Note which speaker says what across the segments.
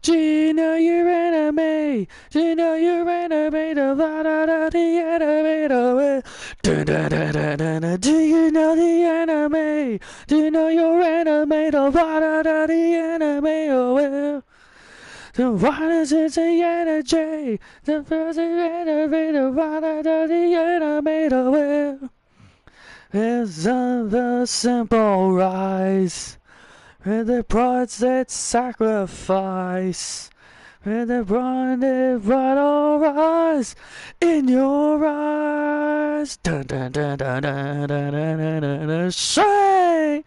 Speaker 1: Gina, you're enemy. Gina, you're enemy. The enemy. Do you know the enemy? Do you know your enemy? The enemy. The violence is the energy. The first enemy. The enemy. It's the simple rise. With the prides that sacrifice, with the bright eyes in your eyes. Dun dun dun dun dun dun dun dun dun dun. Shake.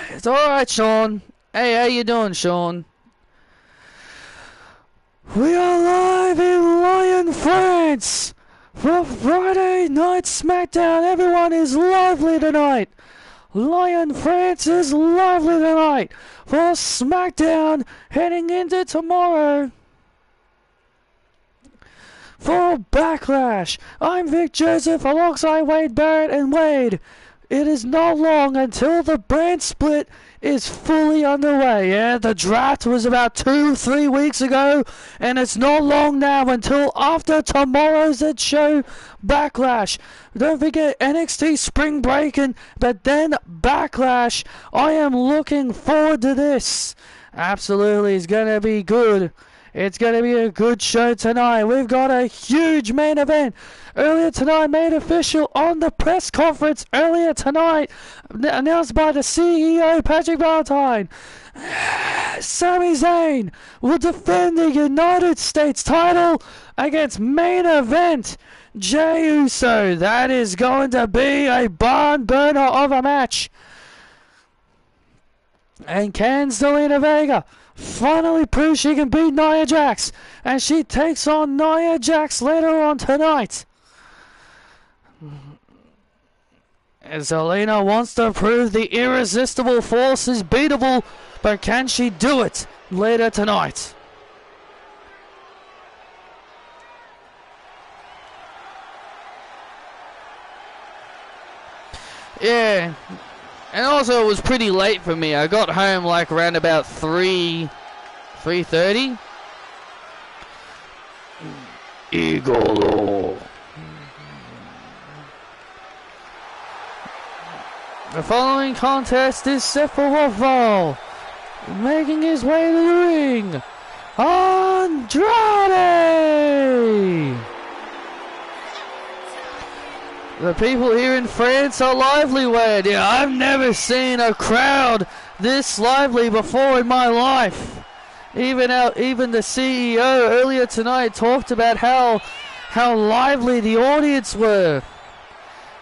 Speaker 1: It's alright, Sean. Hey, how you doing, Sean? We are live in Lyon, France for Friday Night SmackDown. Everyone is lively tonight. Lyon, France is lively tonight for SmackDown heading into tomorrow. For Backlash, I'm Vic Joseph alongside Wade Barrett and Wade. It is not long until the brand split is fully underway. Yeah, the draft was about 2-3 weeks ago, and it's not long now until after tomorrow's show, Backlash. Don't forget NXT Spring Break, but then Backlash. I am looking forward to this. Absolutely, it's going to be good. It's going to be a good show tonight. We've got a huge main event. Earlier tonight, made official on the press conference earlier tonight, announced by the CEO, Patrick Valentine. Sami Zayn will defend the United States title against main event Jey Uso. That is going to be a barn burner of a match. And can Zelina Vega finally prove she can beat Nia Jax, and she takes on Nia Jax later on tonight. And Zelina wants to prove the irresistible force is beatable, but can she do it later tonight? Yeah. And also it was pretty late for me. I got home like around about 3:30. Eagle. The following contest is set for one fall. Making his way to the ring, Andrade! The people here in France are lively, Wade. Yeah, I've never seen a crowd this lively before in my life. Even the CEO earlier tonight talked about how lively the audience were.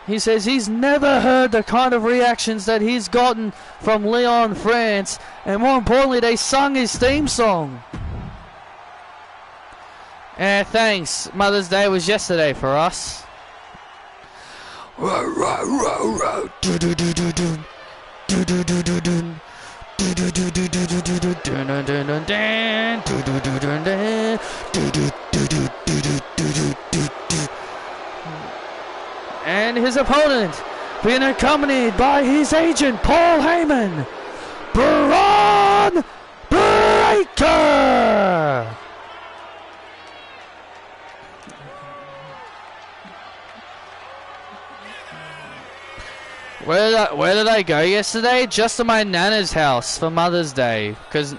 Speaker 1: He says he's never heard the kind of reactions that he's gotten from Lyon, France, and more importantly, they sung his theme song. Thanks. Mother's Day was yesterday for us. And his opponent being accompanied by his agent Paul Heyman, Braun Breaker. Where did I go yesterday? Just to my Nana's house for Mother's Day, cause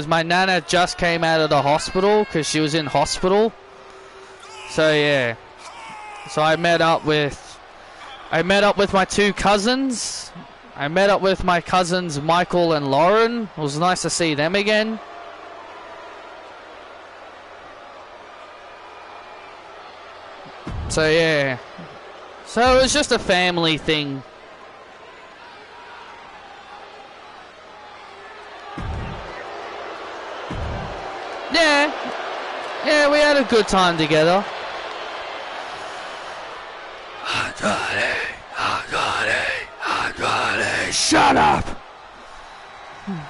Speaker 1: my Nana just came out of the hospital because she was in hospital. So yeah, so I met up with my two cousins, I met up with my cousins Michael and Lauren. It was nice to see them again. So yeah. So it was just a family thing. Yeah, we had a good time together. Shut up!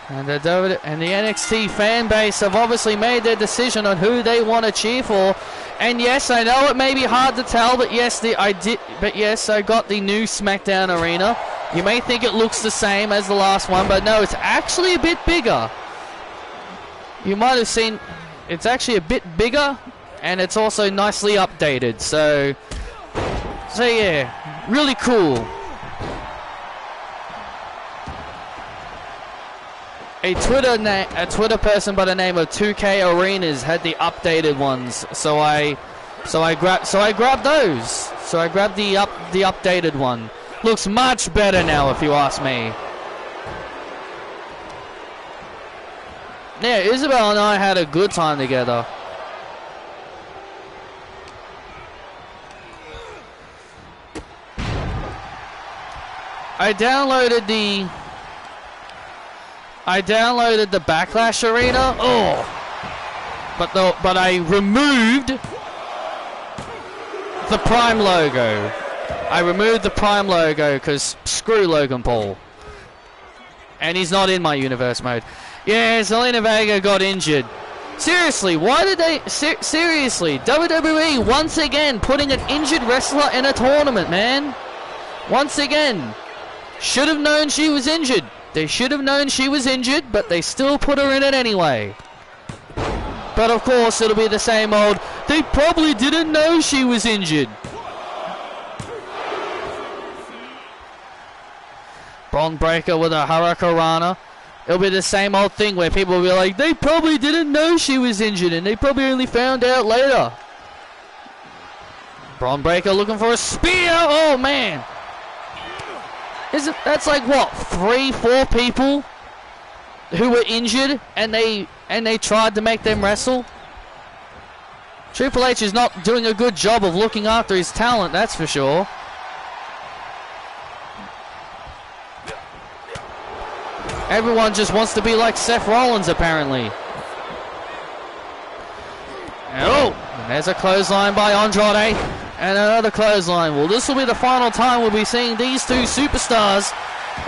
Speaker 1: And the NXT fan base have obviously made their decision on who they want to cheer for. And yes, I know it may be hard to tell, but yes, I got the new SmackDown arena. You may think it looks the same as the last one, but no, it's actually a bit bigger. You might have seen, it's actually a bit bigger, and it's also nicely updated. So yeah, really cool. A Twitter person by the name of 2K Arenas had the updated ones, so I grabbed those. So I grabbed the updated one. Looks much better now, if you ask me. Yeah, Isabel and I had a good time together. I downloaded the Backlash arena. But I removed the Prime logo. I removed the Prime logo because screw Logan Paul. And he's not in my universe mode. Yeah, Zelina Vega got injured. Seriously, why did they... seriously, WWE once again putting an injured wrestler in a tournament, man. Once again. Should have known she was injured. They should have known she was injured, but they still put her in it anyway. But of course, it'll be the same old, they probably didn't know she was injured. Braun Breaker with a Hurricanrana. It'll be the same old thing where people will be like, they probably didn't know she was injured and they probably only found out later. Braun Breaker looking for a spear. Oh man. That's like what, 3-4 people who were injured and they tried to make them wrestle? Triple H is not doing a good job of looking after his talent, that's for sure. Everyone just wants to be like Seth Rollins, apparently. Oh, and there's a clothesline by Andrade. And another clothesline. Well, this will be the final time we'll be seeing these two superstars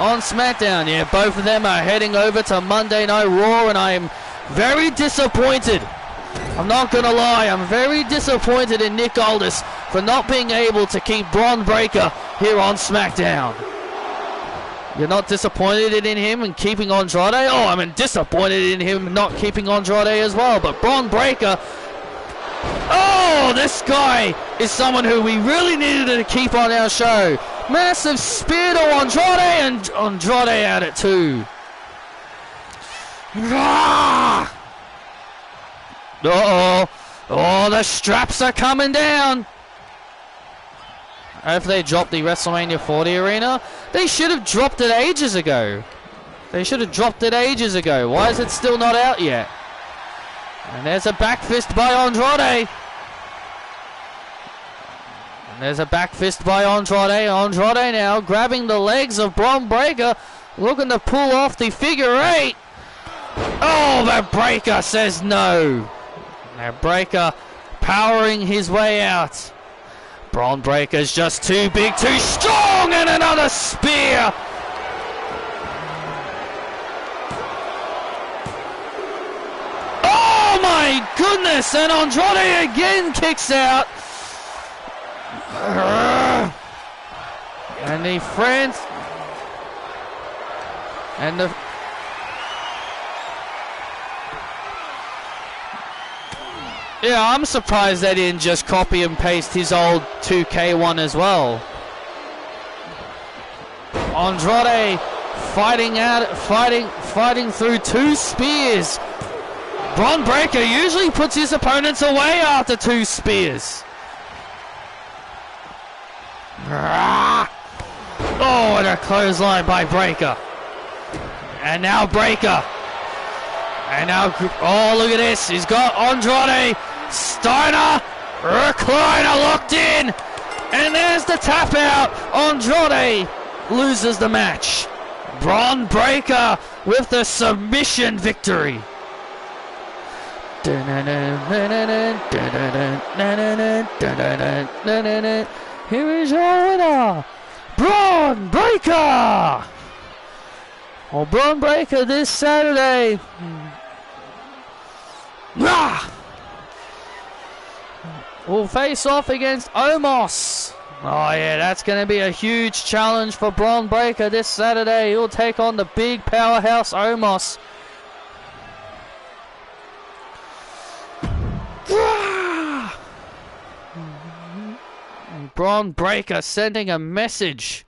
Speaker 1: on SmackDown. Yeah, both of them are heading over to Monday Night Raw, and I am very disappointed. I'm not going to lie. I'm very disappointed in Nick Aldis for not being able to keep Braun Breaker here on SmackDown. You're not disappointed in him and keeping Andrade? Oh, I'm disappointed in him not keeping Andrade as well. But Braun Breaker... oh, this guy is someone who we really needed to keep on our show. Massive spear to Andrade, and Andrade at it too. Ah! Uh-oh. Oh, the straps are coming down. If they dropped the WrestleMania 40 arena, they should have dropped it ages ago. They should have dropped it ages ago. Why is it still not out yet? And there's a back fist by Andrade. And there's a back fist by Andrade. Andrade now grabbing the legs of Braun Breaker, looking to pull off the figure eight. Oh, but Breaker says no. Now Breaker powering his way out. Braun Breaker's just too big, too strong, and another spear. Oh my goodness, and Andrade again kicks out. And the friends and the yeah, I'm surprised they didn't just copy and paste his old 2K one as well. Andrade fighting through two spears. Braun Breaker usually puts his opponents away after two spears. Oh, and a clothesline by Breaker. And now Breaker. And now, oh, look at this. He's got Andrade, Steiner, recliner locked in. And there's the tap out. Andrade loses the match. Braun Breaker with the submission victory. Here is your winner, Braun Breaker. Well, Braun Breaker this Saturday will face off against Omos. Oh yeah, that's going to be a huge challenge for Braun Breaker this Saturday. He'll take on the big powerhouse Omos. Braun Breaker sending a message.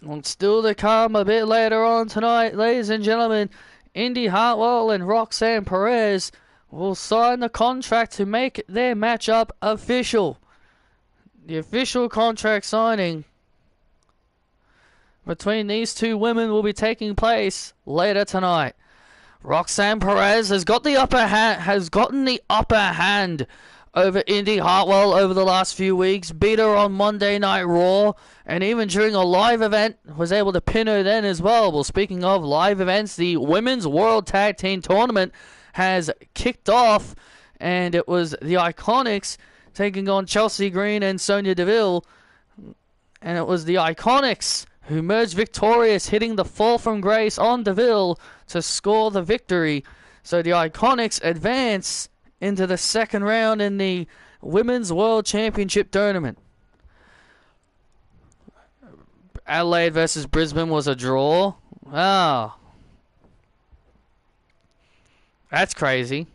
Speaker 1: And still to come a bit later on tonight, ladies and gentlemen, Indy Hartwell and Roxanne Perez will sign the contract to make their matchup official. The official contract signing between these two women will be taking place later tonight. Roxanne Perez has gotten the upper hand over Indy Hartwell over the last few weeks, beat her on Monday Night Raw, and even during a live event was able to pin her then as well. Well, speaking of live events, the Women's World Tag Team Tournament has kicked off, and it was the Iconics taking on Chelsea Green and Sonya Deville, and it was the Iconics who emerged victorious, hitting the fall from grace on Deville to score the victory. So the Iconics advance into the second round in the Women's World Championship Tournament. Adelaide versus Brisbane was a draw. Oh, that's crazy.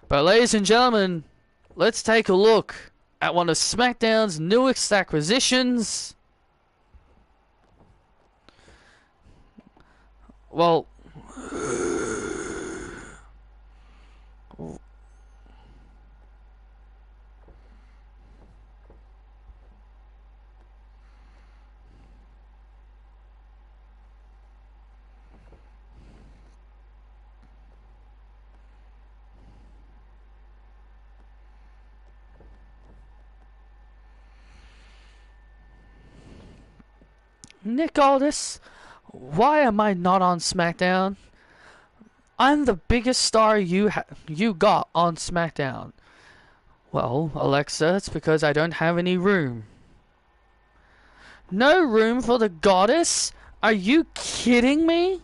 Speaker 1: But ladies and gentlemen, let's take a look at one of SmackDown's newest acquisitions. Well, Nick Aldis, why am I not on SmackDown? I'm the biggest star you got on SmackDown. Well, Alexa, it's because I don't have any room. No room for the goddess? Are you kidding me?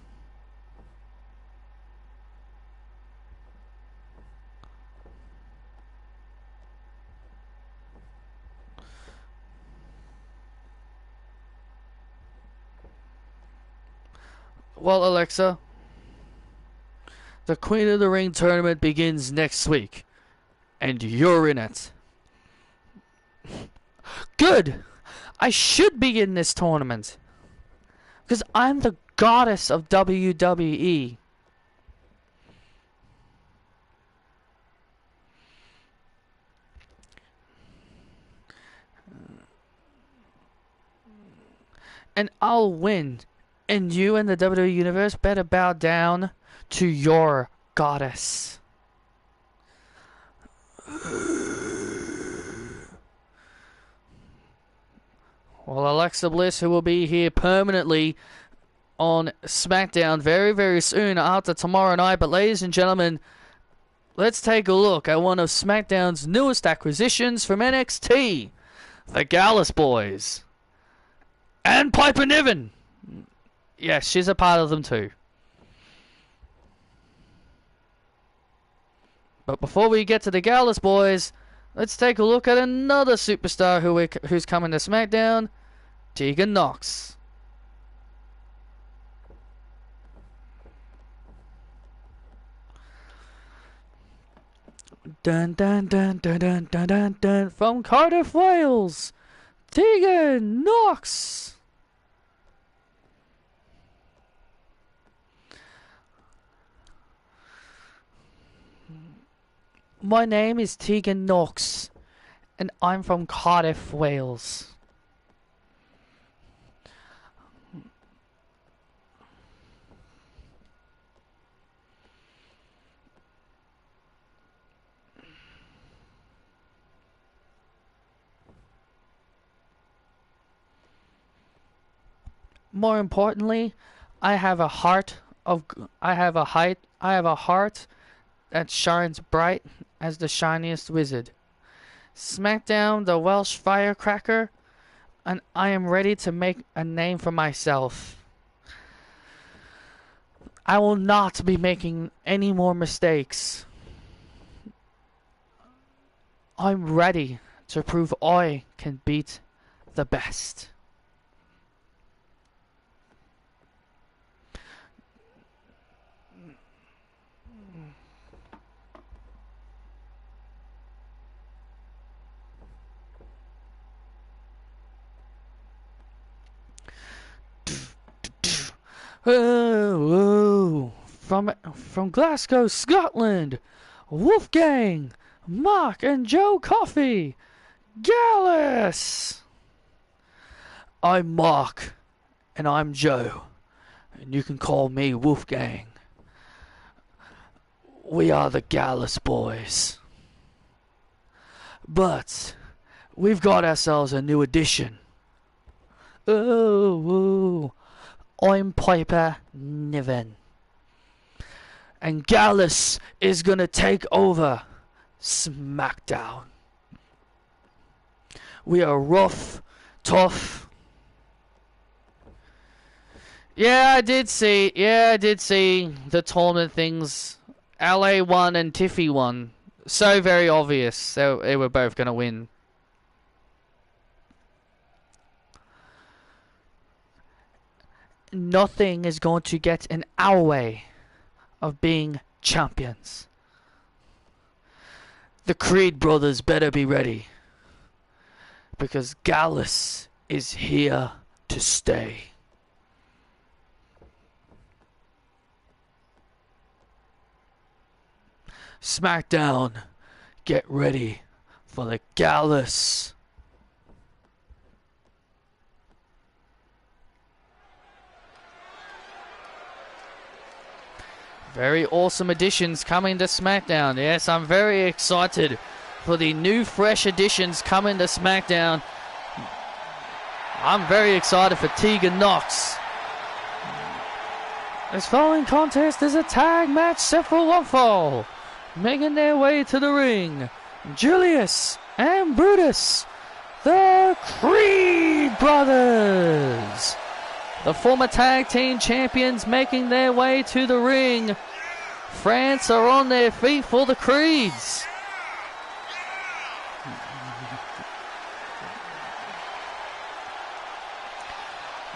Speaker 1: Well, Alexa, the Queen of the Ring tournament begins next week, and you're in it. Good! I should be in this tournament, because I'm the goddess of WWE. And I'll win. And you and the WWE Universe better bow down to your goddess. Well, Alexa Bliss, who will be here permanently on SmackDown very, very soon after tomorrow night. But ladies and gentlemen, let's take a look at one of SmackDown's newest acquisitions from NXT. The Gallus Boys. And Piper Niven. Yes, she's a part of them too. But before we get to the Gallus Boys, let's take a look at another superstar who's coming to SmackDown, Tegan Nox. Dun dun dun dun dun dun dun dun from Cardiff, Wales. Tegan Knox. My name is Tegan Knox, and I'm from Cardiff, Wales. More importantly, I have a heart that shines bright as the shiniest wizard. Smack down the Welsh firecracker, and I am ready to make a name for myself. I will not be making any more mistakes. I'm ready to prove I can beat the best. Oh, from Glasgow, Scotland, Wolfgang, Mark and Joe Coffey, Gallus. I'm Mark, and I'm Joe, and you can call me Wolfgang. We are the Gallus boys. But we've got ourselves a new addition. Oh, I'm Piper Niven. And Gallus is gonna take over SmackDown. We are rough, tough. Yeah, I did see the tournament things. LA won and Tiffy won. So very obvious. So they were both gonna win. Nothing is going to get in our way of being champions. The Creed brothers better be ready, because Gallus is here to stay. SmackDown, get ready for the Gallus. Very awesome additions coming to SmackDown. Yes, I'm very excited for the new fresh additions coming to SmackDown. I'm very excited for Tegan Knox. This following contest is a tag match set for one fall. Making their way to the ring, Julius and Brutus, the Creed brothers. The former tag team champions making their way to the ring. France are on their feet for the Creeds.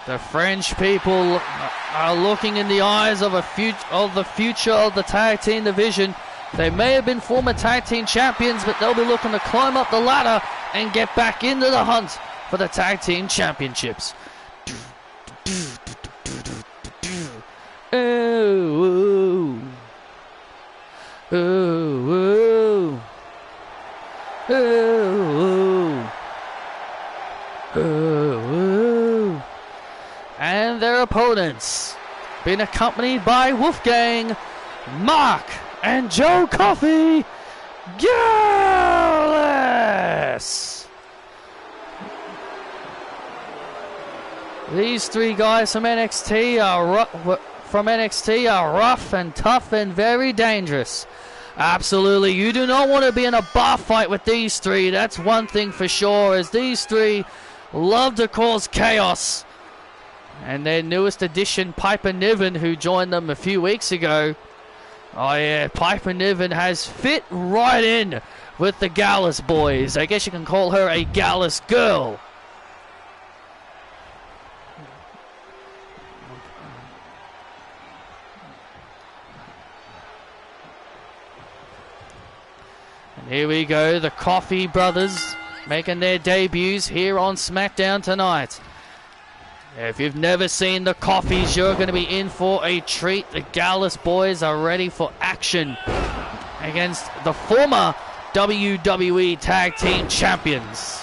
Speaker 1: The French people are looking in the eyes of the future of the tag team division. They may have been former tag team champions, but they'll be looking to climb up the ladder and get back into the hunt for the tag team championships. Oh, oh, oh, oh, oh, oh. And their opponents, being accompanied by Wolfgang, Mark, and Joe Coffey, Gallus. These three guys from NXT are rough and tough and very dangerous. Absolutely, you do not want to be in a bar fight with these three. That's one thing for sure, as these three love to cause chaos. And their newest addition, Piper Niven, who joined them a few weeks ago. Oh yeah, Piper Niven has fit right in with the Gallus boys. I guess you can call her a Gallus girl. And here we go, the Coffey brothers making their debuts here on SmackDown tonight. If you've never seen the Coffees, you're going to be in for a treat. The Gallus boys are ready for action against the former WWE Tag Team Champions.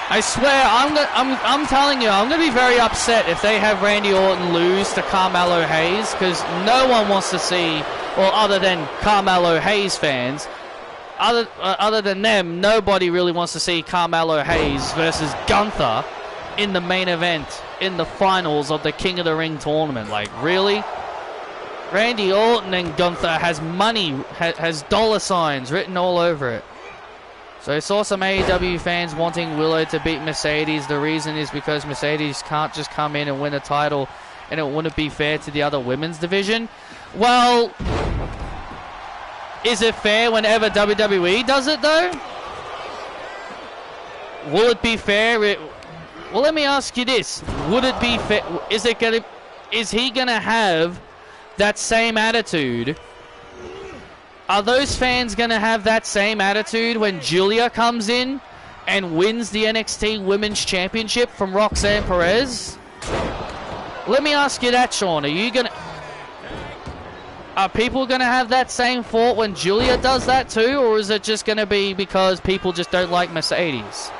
Speaker 1: I swear, I'm telling you, I'm going to be very upset if they have Randy Orton lose to Carmelo Hayes, because no one wants to see, well, other than Carmelo Hayes fans, other than them, nobody really wants to see Carmelo Hayes versus Gunther in the main event, in the finals of the King of the Ring tournament. Like, really? Randy Orton and Gunther has money, has dollar signs written all over it. So I saw some AEW fans wanting Willow to beat Mercedes. The reason is because Mercedes can't just come in and win a title and it wouldn't be fair to the other women's division. Well, is it fair whenever WWE does it though? Will it be fair? Well, let me ask you this. Would it be fair? Is he gonna have that same attitude? Are those fans going to have that same attitude when Julia comes in and wins the NXT Women's Championship from Roxanne Perez? Let me ask you that, Sean. Are people going to have that same thought when Julia does that too? Or is it just going to be because people just don't like Mercedes?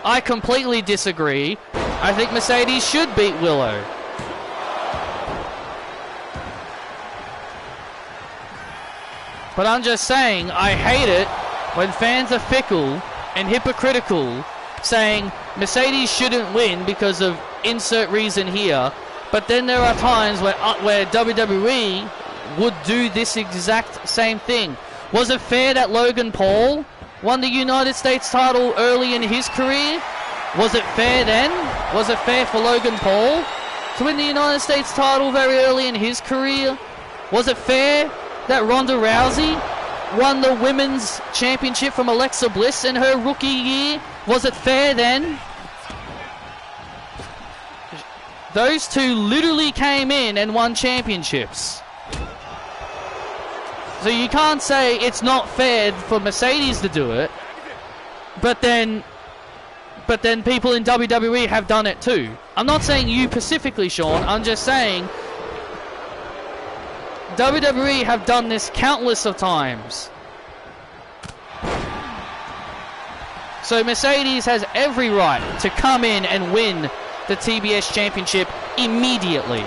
Speaker 1: I completely disagree. I think Mercedes should beat Willow. But I'm just saying, I hate it when fans are fickle and hypocritical, saying Mercedes shouldn't win because of insert reason here. But then there are times where WWE would do this exact same thing. Was it fair that Logan Paul won the United States title early in his career? Was it fair then? Was it fair for Logan Paul to win the United States title very early in his career? Was it fair that Ronda Rousey won the Women's Championship from Alexa Bliss in her rookie year? Was it fair then? Those two literally came in and won championships. So you can't say it's not fair for Mercedes to do it, but then people in WWE have done it too. I'm not saying you specifically, Sean. I'm just saying WWE have done this countless of times. So Mercedes has every right to come in and win the TBS Championship immediately.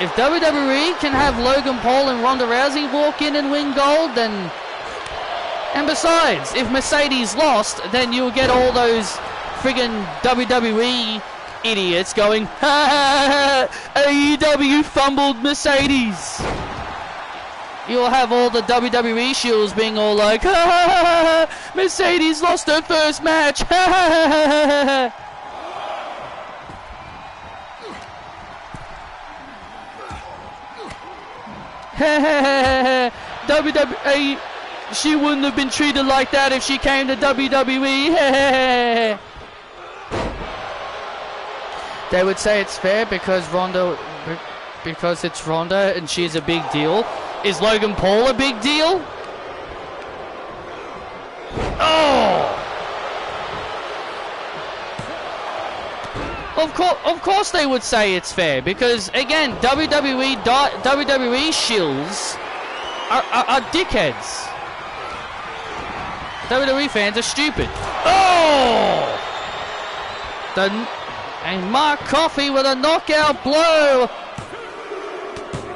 Speaker 1: If WWE can have Logan Paul and Ronda Rousey walk in and win gold, then... And besides, if Mercedes lost, then you'll get all those friggin' WWE idiots going, ha ha ha, AEW fumbled Mercedes. You'll have all the WWE shields being all like, ha ha ha ha, Mercedes lost her first match, ha ha ha ha. WWE, she wouldn't have been treated like that if she came to WWE. They would say it's fair because it's Ronda and she's a big deal. Is Logan Paul a big deal? Oh! Of course they would say it's fair because, again, WWE shills are dickheads. WWE fans are stupid. Oh! And Mark Coffey with a knockout blow.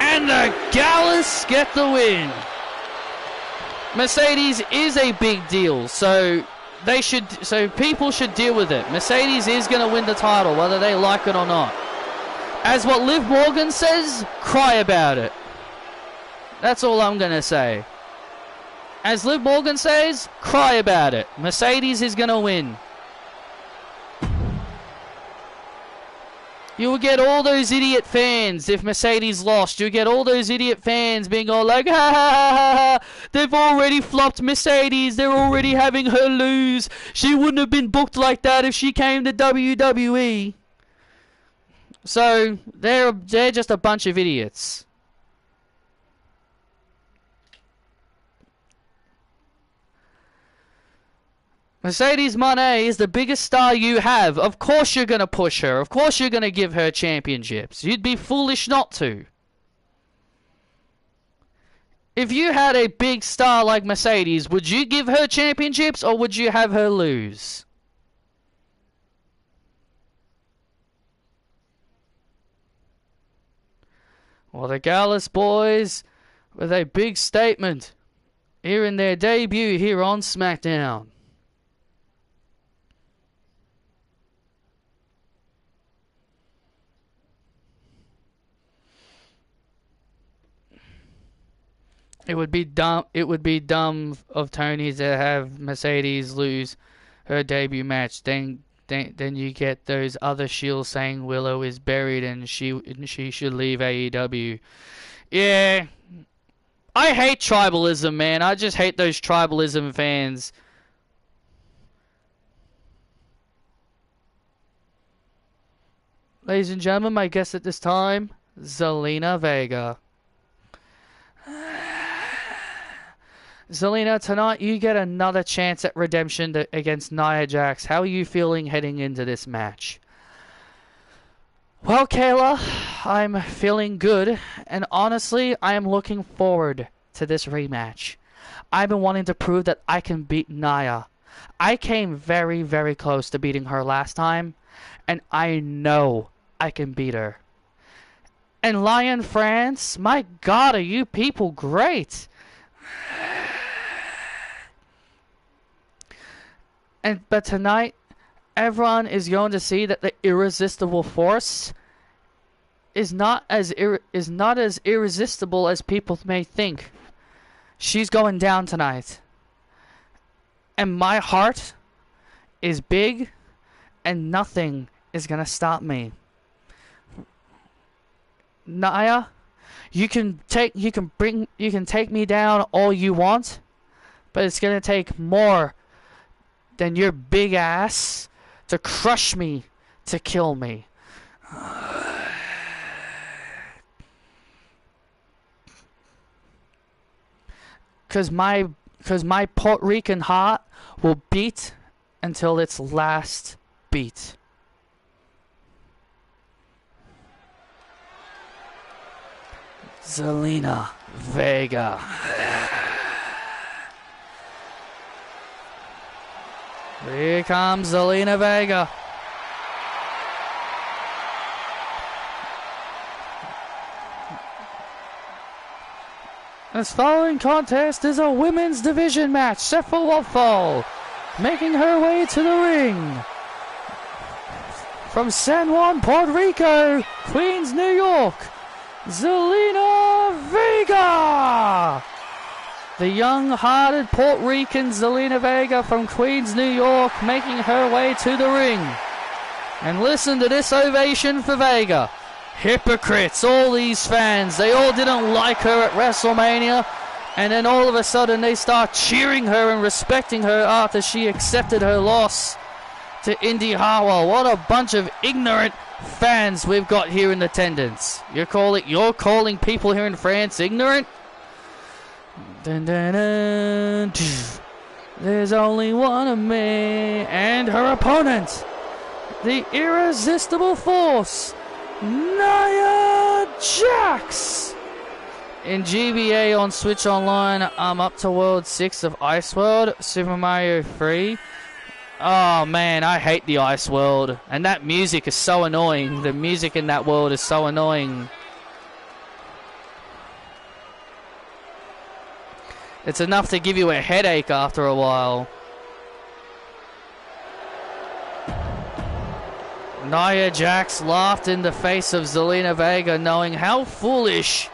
Speaker 1: And the Gallus get the win. Mercedes is a big deal, so people should deal with it. Mercedes is going to win the title, whether they like it or not. As what Liv Morgan says, cry about it. That's all I'm going to say. As Liv Morgan says, cry about it. Mercedes is going to win. You will get all those idiot fans if Mercedes lost. You'll get all those idiot fans being all like, ha ha ha ha, they've already flopped Mercedes. They're already having her lose. She wouldn't have been booked like that if she came to WWE. So, they're just a bunch of idiots. Mercedes Moné is the biggest star you have. Of course you're going to push her. Of course you're going to give her championships. You'd be foolish not to. If you had a big star like Mercedes, would you give her championships or would you have her lose? Well, the Gallus boys with a big statement here in their debut here on SmackDown. It would be dumb. It would be dumb of Tony to have Mercedes lose her debut match. Then you get those other shields saying Willow is buried and she should leave AEW. Yeah, I hate tribalism, man. I just hate those tribalism fans. Ladies and gentlemen, my guest at this time, Zelina Vega. Zelina, tonight you get another chance at redemption against Nia Jax. How are you feeling heading into this match? Well, Kayla, I'm feeling good, and honestly, I am looking forward to this rematch. I've been wanting to prove that I can beat Nia. I came very, very close to beating her last time, and I know I can beat her. And Lyon France, my God, are you people great! But tonight, everyone is going to see that the irresistible force is not as irresistible as people may think. She's going down tonight. And my heart is big, and nothing is going to stop me. Nia, you can take me down all you want, but it's going to take more than your big ass to crush me, to kill me. Cause my Puerto Rican heart will beat until its last beat. Zelina Vega. Here comes Zelina Vega. This following contest is a women's division match. Sefa Waffle making her way to the ring. From San Juan, Puerto Rico, Queens, New York, Zelina Vega. The young-hearted Puerto Rican Zelina Vega from Queens, New York, making her way to the ring. And listen to this ovation for Vega. Hypocrites, all these fans, they all didn't like her at WrestleMania, and then all of a sudden they start cheering her and respecting her after she accepted her loss to Indy Hartwell. What a bunch of ignorant fans we've got here in attendance. You're calling people here in France ignorant? Dun, dun, dun. There's only one of me and her opponent, the irresistible force, Nia Jax. In GBA on Switch Online, I'm up to World 6 of Ice World, Super Mario 3. Oh man, I hate the Ice World, and that music is so annoying. The music in that world is so annoying. It's enough to give you a headache after a while. Nia Jax laughed in the face of Zelina Vega, knowing how foolish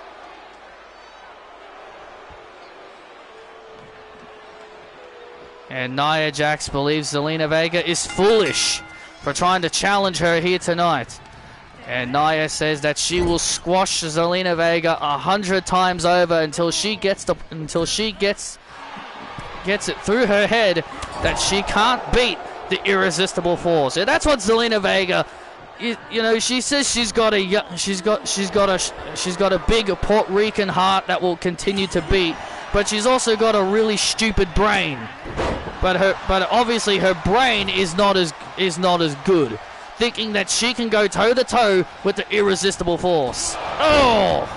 Speaker 1: and Nia Jax believes Zelina Vega is foolish for trying to challenge her here tonight. And Nia says that she will squash Zelina Vega 100 times over until she gets it through her head that she can't beat the irresistible force. And that's what Zelina Vega, you know, she says she's got a big Puerto Rican heart that will continue to beat, but she's also got a really stupid brain. but obviously her brain is not as good, thinking that she can go toe to toe with the irresistible force. Oh!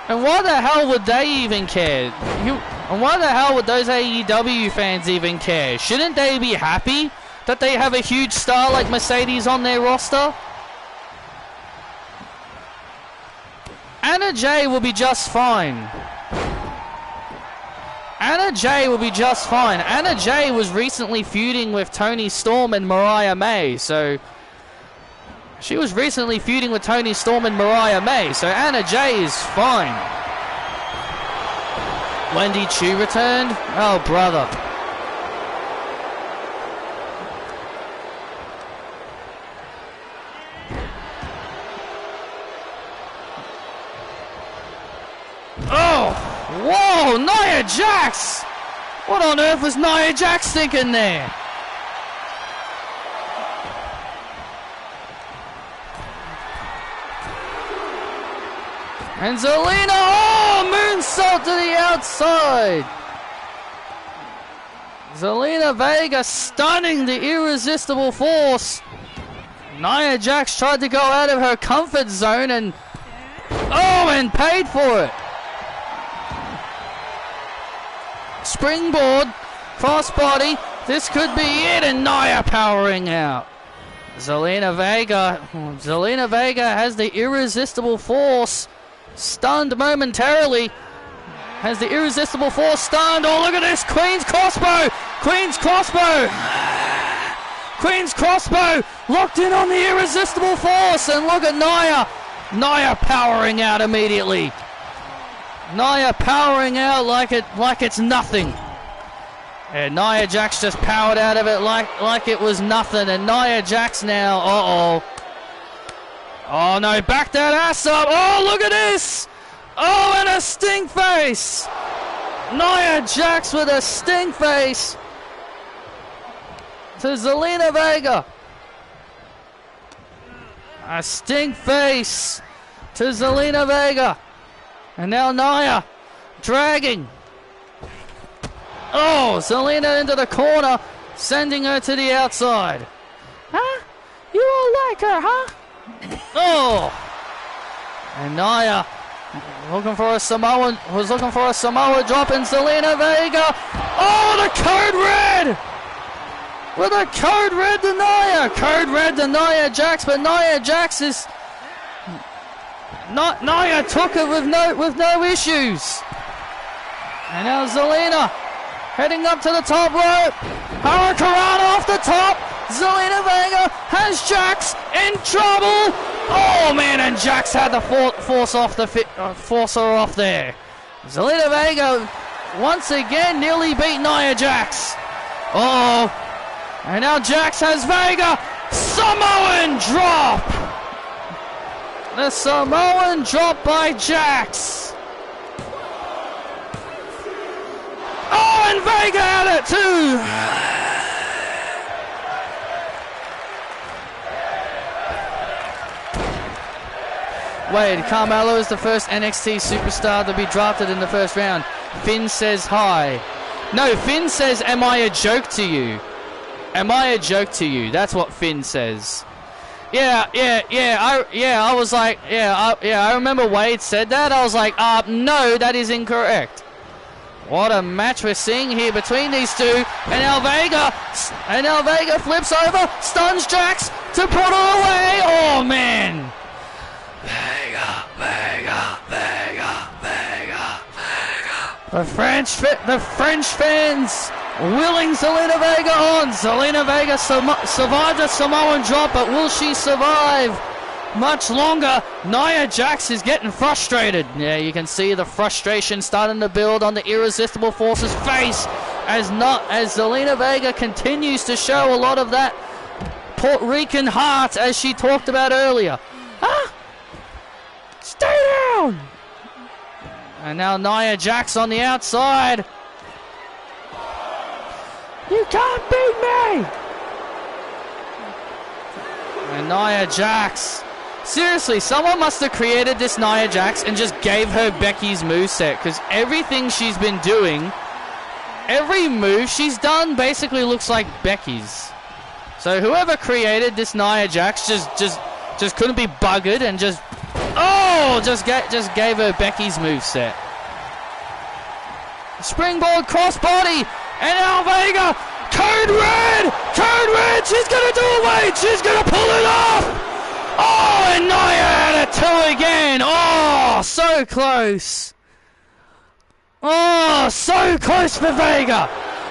Speaker 1: And why the hell would they even care? And why the hell would those AEW fans even care? Shouldn't they be happy that they have a huge star like Mercedes on their roster? Anna Jay will be just fine. Anna Jay will be just fine. Anna Jay was recently feuding with Toni Storm and Mariah May, so... She was recently feuding with Toni Storm and Mariah May, so Anna Jay is fine. Wendy Chu returned? Oh, brother. Oh! Whoa! Nia Jax! What on earth was Nia Jax thinking there? And Zelina, oh, moonsault to the outside. Zelina Vega stunning the irresistible force. Nia Jax tried to go out of her comfort zone and, oh, and paid for it. Springboard, crossbody, this could be it, and Nia powering out. Zelina Vega has the irresistible force. Stunned momentarily. Has the irresistible force stunned. Oh, look at this. Queen's crossbow. Queen's crossbow. Queen's crossbow. Locked in on the irresistible force. And look at Nia. Nia powering out immediately. Nia powering out like it's nothing. And Nia Jax just powered out of it like it was nothing. And Nia Jax now. Uh-oh. Oh no, back that ass up. Oh, look at this. Oh, and a stink face. Nia Jax with a stink face to Zelina Vega. A stink face to Zelina Vega. And now Nia dragging. Oh, Zelina into the corner, sending her to the outside. Huh? You all like her, huh? Oh, and Nia looking for a Samoa drop in Zelina Vega. Oh, the code red with a code red to Nia. Code red to Nia Jax, but Nia Jax is not. Nia took it with no issues. And now Zelina heading up to the top rope. Hurricane off the top. Zelina Vega has Jax in trouble. Oh man, and Jax had to force her off there. Zelina Vega once again nearly beat Nia Jax. Oh, and now Jax has Vega. Samoan drop. The Samoan drop by Jax. Oh, and Vega had it too. Wade, Carmelo is the first NXT superstar to be drafted in the first round. Finn says hi. No, Finn says, am I a joke to you? Am I a joke to you? That's what Finn says. I was like, I remember Wade said that. I was like, no, that is incorrect. What a match we're seeing here between these two. And now Vega flips over, stuns Jax to put her away. Oh, man. Vega. The French fans willing Zelina Vega on. Zelina Vega survived a Samoan drop, but will she survive much longer? Nia Jax is getting frustrated. Yeah, you can see the frustration starting to build on the irresistible force's face as Zelina Vega continues to show a lot of that Puerto Rican heart as she talked about earlier. Huh? Stay down! And now Nia Jax on the outside. You can't beat me! And Nia Jax. Seriously, someone must have created this Nia Jax and just gave her Becky's moveset, because everything she's been doing, every move she's done basically looks like Becky's. So whoever created this Nia Jax just couldn't be buggered and just gave her Becky's moveset. Springboard crossbody, and now Vega, Code Red, she's gonna do it, wait, she's gonna pull it off. Oh, and Nia had it too again. Oh, so close. Oh, so close for Vega.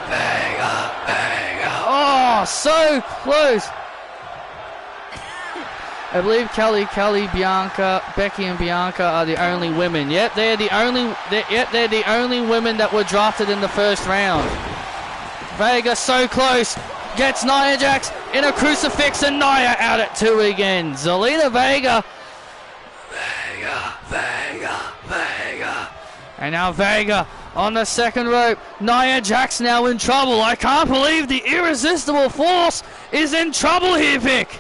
Speaker 1: Vega. Oh, so close. I believe Kelly, Bianca, Becky, and Bianca are the only women. Yep, they're the only women that were drafted in the first round. Vega so close. Gets Nia Jax in a crucifix, and Nia out at 2 again. Zelina Vega. And now Vega on the second rope. Nia Jax now in trouble. I can't believe the Irresistible Force is in trouble here, Vic.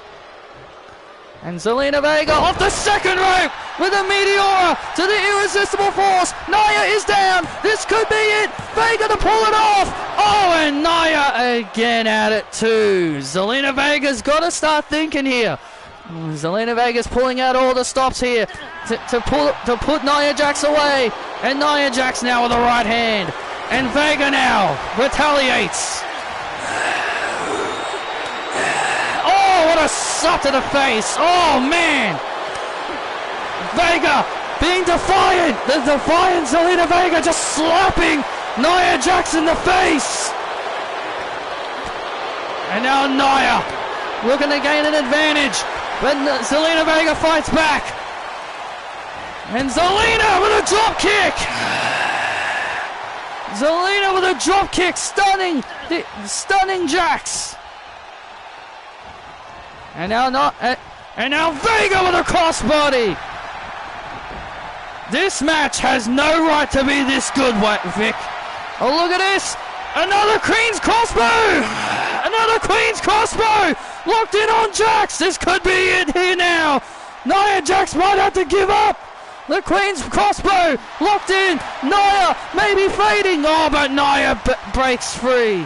Speaker 1: And Zelina Vega off the second rope with a Meteora to the Irresistible Force. Nia is down. This could be it. Vega to pull it off. Oh, and Nia again out at 2. Zelina Vega's got to start thinking here. Zelina Vega's pulling out all the stops here to put Nia Jax away. And Nia Jax now with the right hand. And Vega now retaliates. What a slap to the face. Oh, man. Vega being defiant. The defiant Zelina Vega just slapping Nia Jax in the face. And now Nia looking to gain an advantage. But Zelina Vega fights back. And Zelina with a drop kick. Zelina with a drop kick. Stunning Jax. And now Vega with a crossbody. This match has no right to be this good, Vic. Oh, look at this. Another Queen's crossbow. Another Queen's crossbow. Locked in on Jax. This could be it here now. Nia Jax might have to give up. The Queen's crossbow locked in. Nia maybe fading. Oh, but Nia breaks free.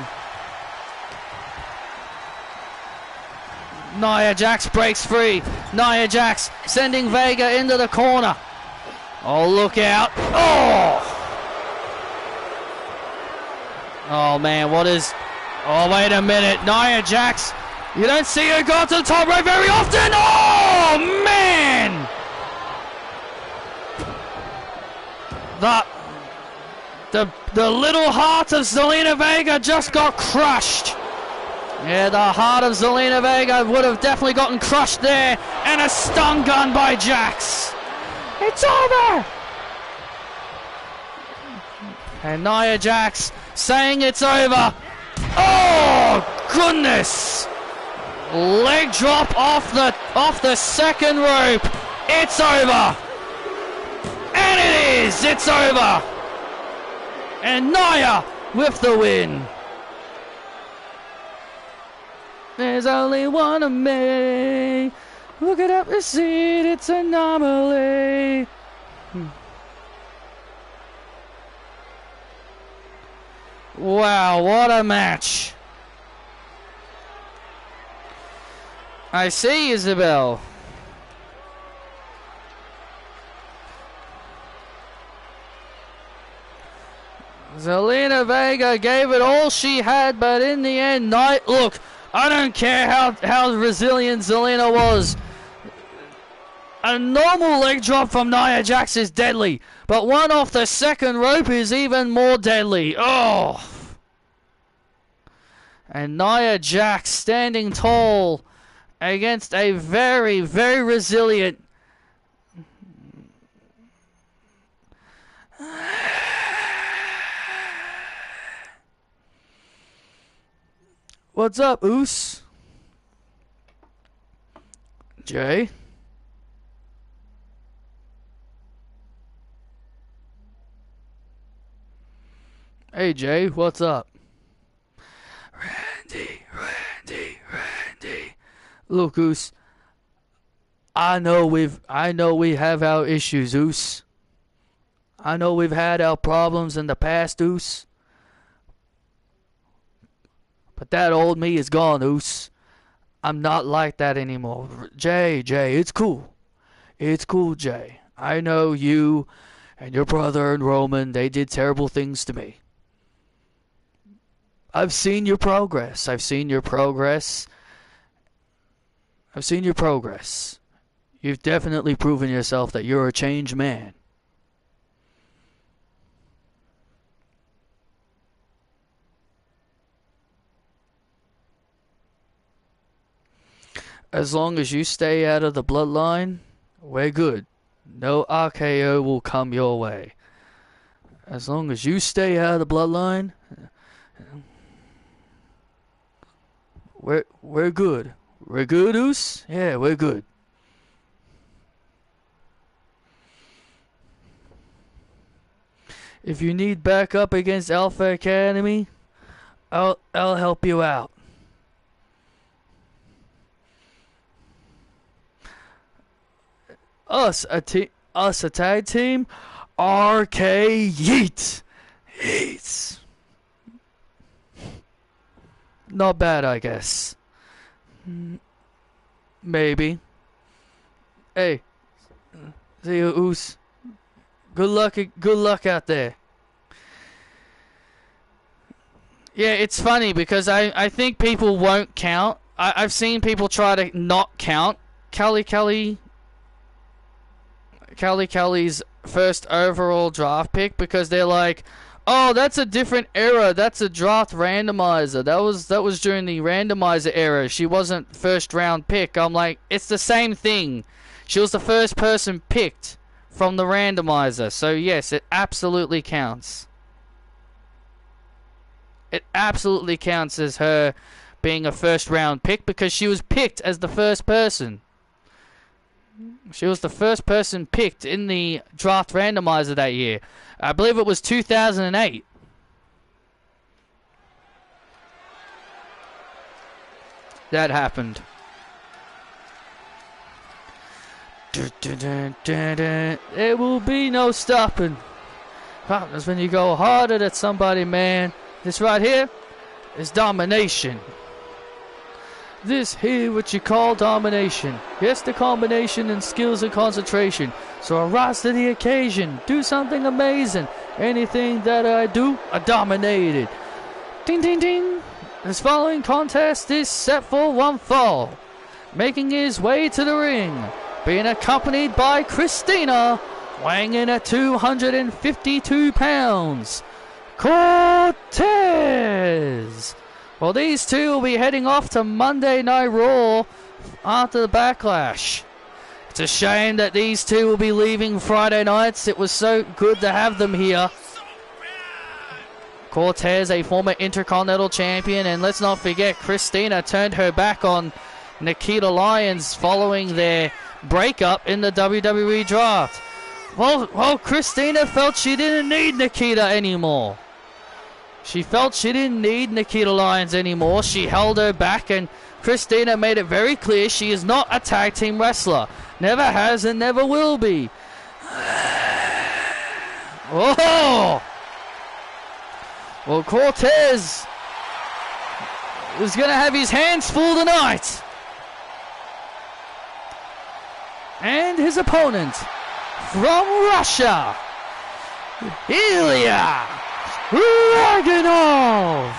Speaker 1: Nia Jax breaks free. Nia Jax sending Vega into the corner. Oh, look out. Oh, man, what is... Oh, wait a minute. Nia Jax, you don't see her go to the top rope very often. Oh, man. The little heart of Zelina Vega just got crushed. Yeah, the heart of Zelina Vega would have definitely gotten crushed there. And a stun gun by Jax. It's over! And Nia Jax saying it's over. Oh, goodness! Leg drop off the second rope. It's over. And it is. It's over. And Nia with the win. There's only one of me. Look it up and see it, it's an anomaly. Wow, what a match. I see, Isabel. Zelina Vega gave it all she had, but in the end, look, I don't care how resilient Zelina was. A normal leg drop from Nia Jax is deadly, but one off the second rope is even more deadly. Oh! And Nia Jax standing tall against a very, very resilient... What's up, Oos? Jay? Hey, Jay, what's up? Randy. Look, Oos, I know we have our issues, Oos. I know we've had our problems in the past, Oos. But that old me is gone, Oos. I'm not like that anymore. Jay, it's cool. It's cool, Jay. I know you and your brother and Roman, they did terrible things to me. I've seen your progress. You've definitely proven yourself that you're a changed man. As long as you stay out of the bloodline, we're good. No RKO will come your way. As long as you stay out of the bloodline, we're good. We're good, Oos? Yeah, we're good. If you need backup against Alpha Academy, I'll help you out. Us a tag team, RK Yeet. Yeets. Not bad, I guess. Maybe. Hey, see you, Oos. Good luck out there. Yeah, it's funny because I think people won't count. I've seen people try to not count Kelly's first overall draft pick because they're like, oh, that's a different era. That's a draft randomizer. That was during the randomizer era. She wasn't first round pick. I'm like, it's the same thing. She was the first person picked from the randomizer. So yes, it absolutely counts. It absolutely counts as her being a first round pick because she was picked as the first person. She was the first person picked in the draft randomizer that year. I believe it was 2008. That happened. There will be no stopping. That's when you go harder at somebody, man. This right here is domination. This here what you call domination. Yes, the combination in skills and concentration. So I rise to the occasion. Do something amazing. Anything that I do, I dominated. Ding, ding, ding. This following contest is set for one fall. Making his way to the ring, being accompanied by Christina, weighing in at 252 pounds. Cortez. Well, these two will be heading off to Monday Night Raw after the Backlash. It's a shame that these two will be leaving Friday nights. It was so good to have them here. Cortez, a former Intercontinental Champion, and let's not forget, Christina turned her back on Nikita Lyons following their breakup in the WWE draft. Well, Christina felt she didn't need Nikita anymore. She felt she didn't need Nikita Lyons anymore. She held her back, and Christina made it very clear she is not a tag team wrestler. Never has and never will be. Oh! Well, Cortez is going to have his hands full tonight. And his opponent from Russia, Ilya Dragunov.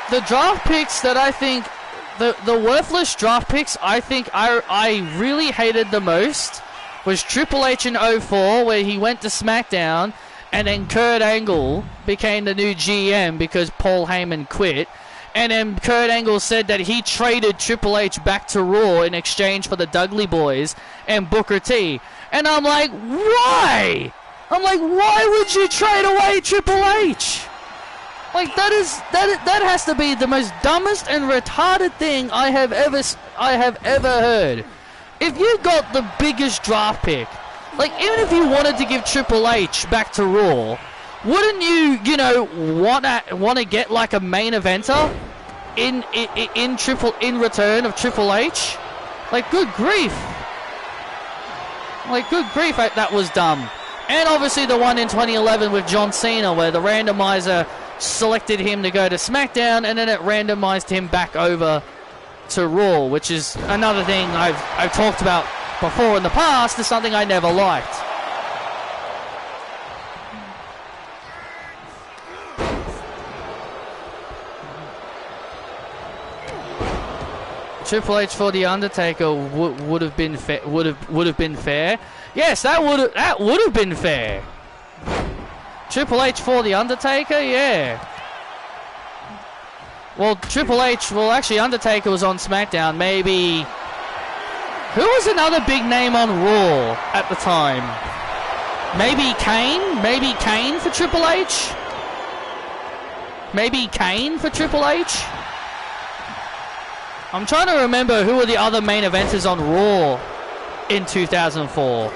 Speaker 1: The draft picks that I think, the worthless draft picks I think I really hated the most was Triple H in 04, where he went to SmackDown, and then Kurt Angle became the new GM because Paul Heyman quit. And then Kurt Angle said that he traded Triple H back to Raw in exchange for the Dudley Boys and Booker T. And I'm like, why? Why would you trade away Triple H? Like, that has to be the most dumbest and retarded thing I have ever heard. If you got the biggest draft pick, Like, even if you wanted to give Triple H back to Raw, wouldn't you, you know, want to get like a main eventer in return of Triple H? Like, good grief. Like, good grief, that was dumb. And obviously the one in 2011 with John Cena, where the randomizer selected him to go to SmackDown, and then it randomized him back over to Raw, which is another thing I've talked about before in the past. Is something I never liked. Triple H for the Undertaker would have been fair. Yes, that would have been fair. Triple H for the Undertaker, yeah. Well, actually Undertaker was on SmackDown. Maybe who was another big name on Raw at the time? Maybe Kane. Maybe Kane for Triple H. Maybe Kane for Triple H. I'm trying to remember who were the other main eventers on Raw in 2004.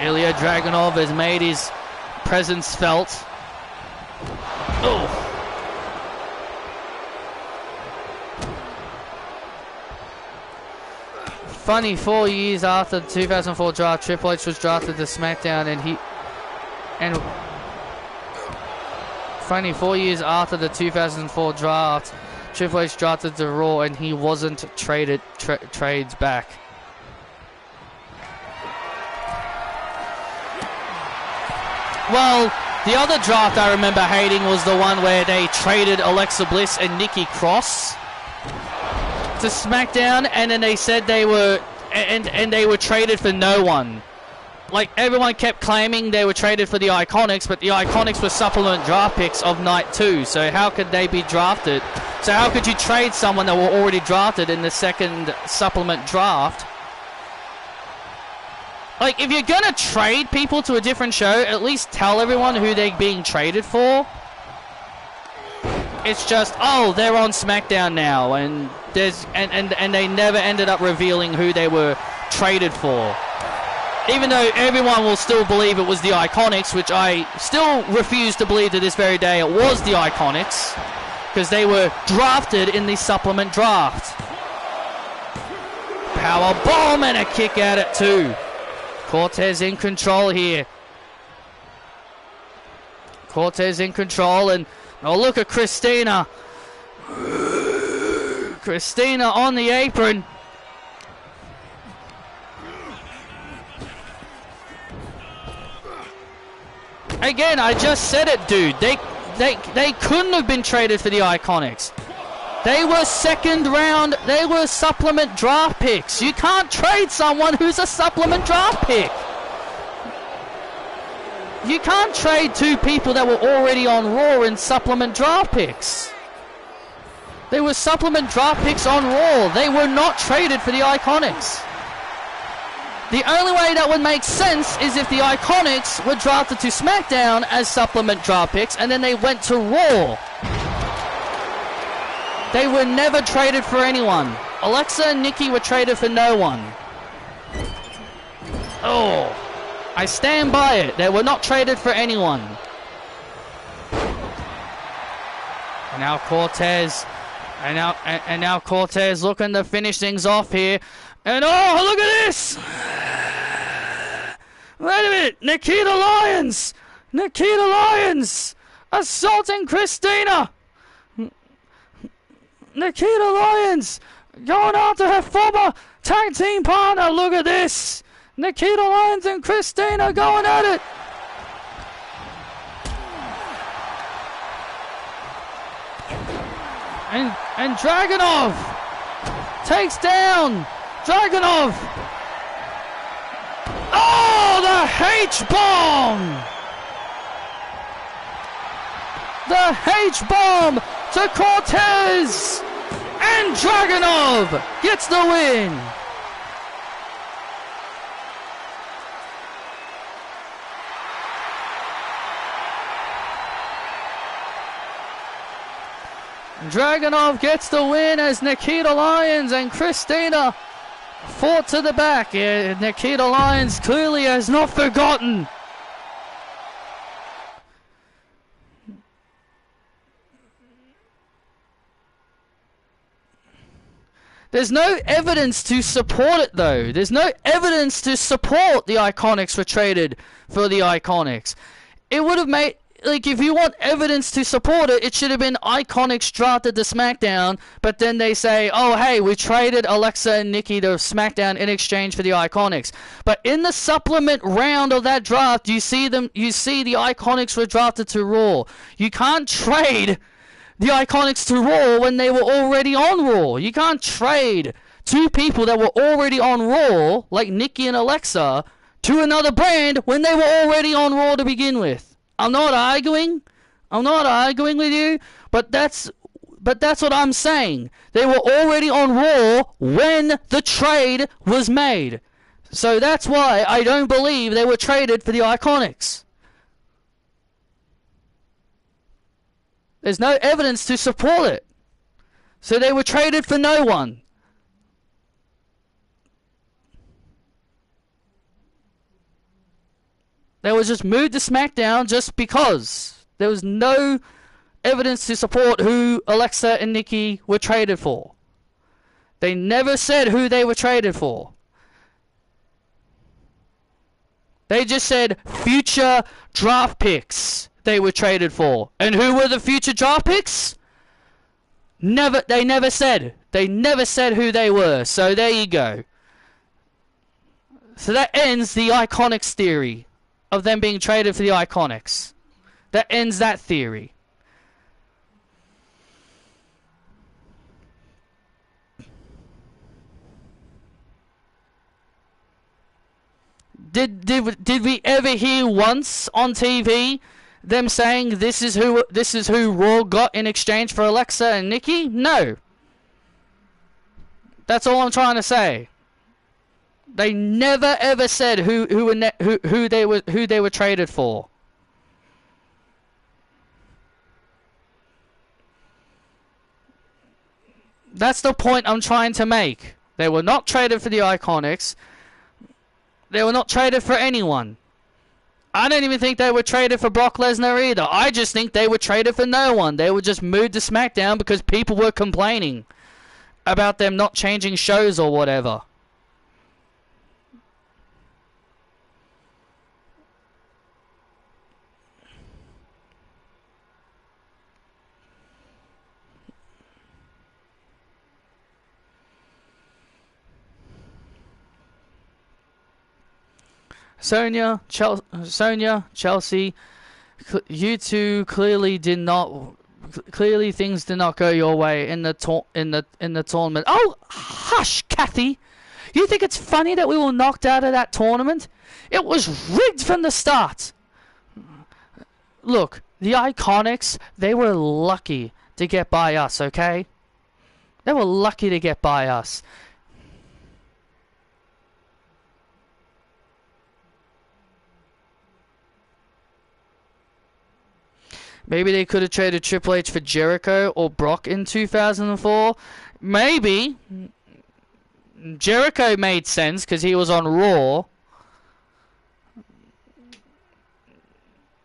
Speaker 1: Ilya Dragunov has made his presence felt. Oh. Funny, 4 years after the 2004 draft, Triple H was drafted to SmackDown, Funny, 4 years after the 2004 draft, Triple H drafted to Raw, and he wasn't trades back. Well, the other draft I remember hating was the one where they traded Alexa Bliss and Nikki Cross to SmackDown, and then they said they were traded for no one. Like, everyone kept claiming they were traded for the Iconics, but the Iconics were supplement draft picks of Night 2, so how could they be drafted? So how could you trade someone that were already drafted in the second supplement draft? Like, if you're gonna trade people to a different show, at least tell everyone who they're being traded for. It's just, oh, they're on SmackDown now, and they never ended up revealing who they were traded for. Even though everyone will still believe it was the Iconics, which I still refuse to believe to this very day it was the Iconics, because they were drafted in the supplement draft. Power bomb and a kick at it too. Cortez in control here. Cortez in control, and oh, look at Christina. Christina on the apron. Again, I just said it, dude. They couldn't have been traded for the Iconics. They were second round. They were supplement draft picks. You can't trade someone who's a supplement draft pick. You can't trade two people that were already on Raw in supplement draft picks. They were supplement draft picks on Raw. They were not traded for the Iconics. The only way that would make sense is if the Iconics were drafted to SmackDown as supplement draft picks, and then they went to Raw. They were never traded for anyone. Alexa and Nikki were traded for no one. Oh, I stand by it. They were not traded for anyone. And now Cortez, and now Cortez looking to finish things off here. And oh, look at this! Wait a minute, Nikita Lyons! Nikita Lyons! Assaulting Christina! Nikita Lyons! Going after her former tag team partner, look at this! Nikita Lyons and Christina going at it! And Dragunov takes down Dragunov! Oh, the H-bomb! The H-bomb to Cortez! And Dragunov gets the win! Dragunov gets the win as Nikita Lyons and Christina fought to the back. Yeah, Nikita Lyons clearly has not forgotten. There's no evidence to support it, though. There's no evidence to support the Iconics were traded for the Iconics. It would have made... Like, if you want evidence to support it, it should have been Iconics drafted to SmackDown, but then they say, oh, hey, we traded Alexa and Nikki to SmackDown in exchange for the Iconics. But in the supplement round of that draft, you see the Iconics were drafted to Raw. You can't trade the Iconics to Raw when they were already on Raw. You can't trade two people that were already on Raw, like Nikki and Alexa, to another brand when they were already on Raw to begin with. I'm not arguing with you, but that's what I'm saying. They were already on Raw when the trade was made. So that's why I don't believe they were traded for the Iconics. There's no evidence to support it. So they were traded for no one. They were just moved to SmackDown just because. There was no evidence to support who Alexa and Nikki were traded for. They never said who they were traded for. They just said future draft picks they were traded for. And who were the future draft picks? They never said. They never said who they were. So there you go. So that ends the Iconics theory of them being traded for the Iconics. That ends that theory. Did we ever hear once on TV them saying this is who Raw got in exchange for Alexa and Nikki? No. That's all I'm trying to say. They never ever said who they were traded for. That's the point I'm trying to make. They were not traded for the Iconics. They were not traded for anyone. I don't even think they were traded for Brock Lesnar either. I just think they were traded for no one. They were just moved to SmackDown because people were complaining about them not changing shows or whatever. Sonya, Chelsea, you two clearly things did not go your way in the tournament. Oh, hush, Kathy. You think it's funny that we were knocked out of that tournament? It was rigged from the start. Look, the Iconics, they were lucky to get by us, okay? They were lucky to get by us. Maybe they could have traded Triple H for Jericho or Brock in 2004. Maybe. Jericho made sense because he was on Raw.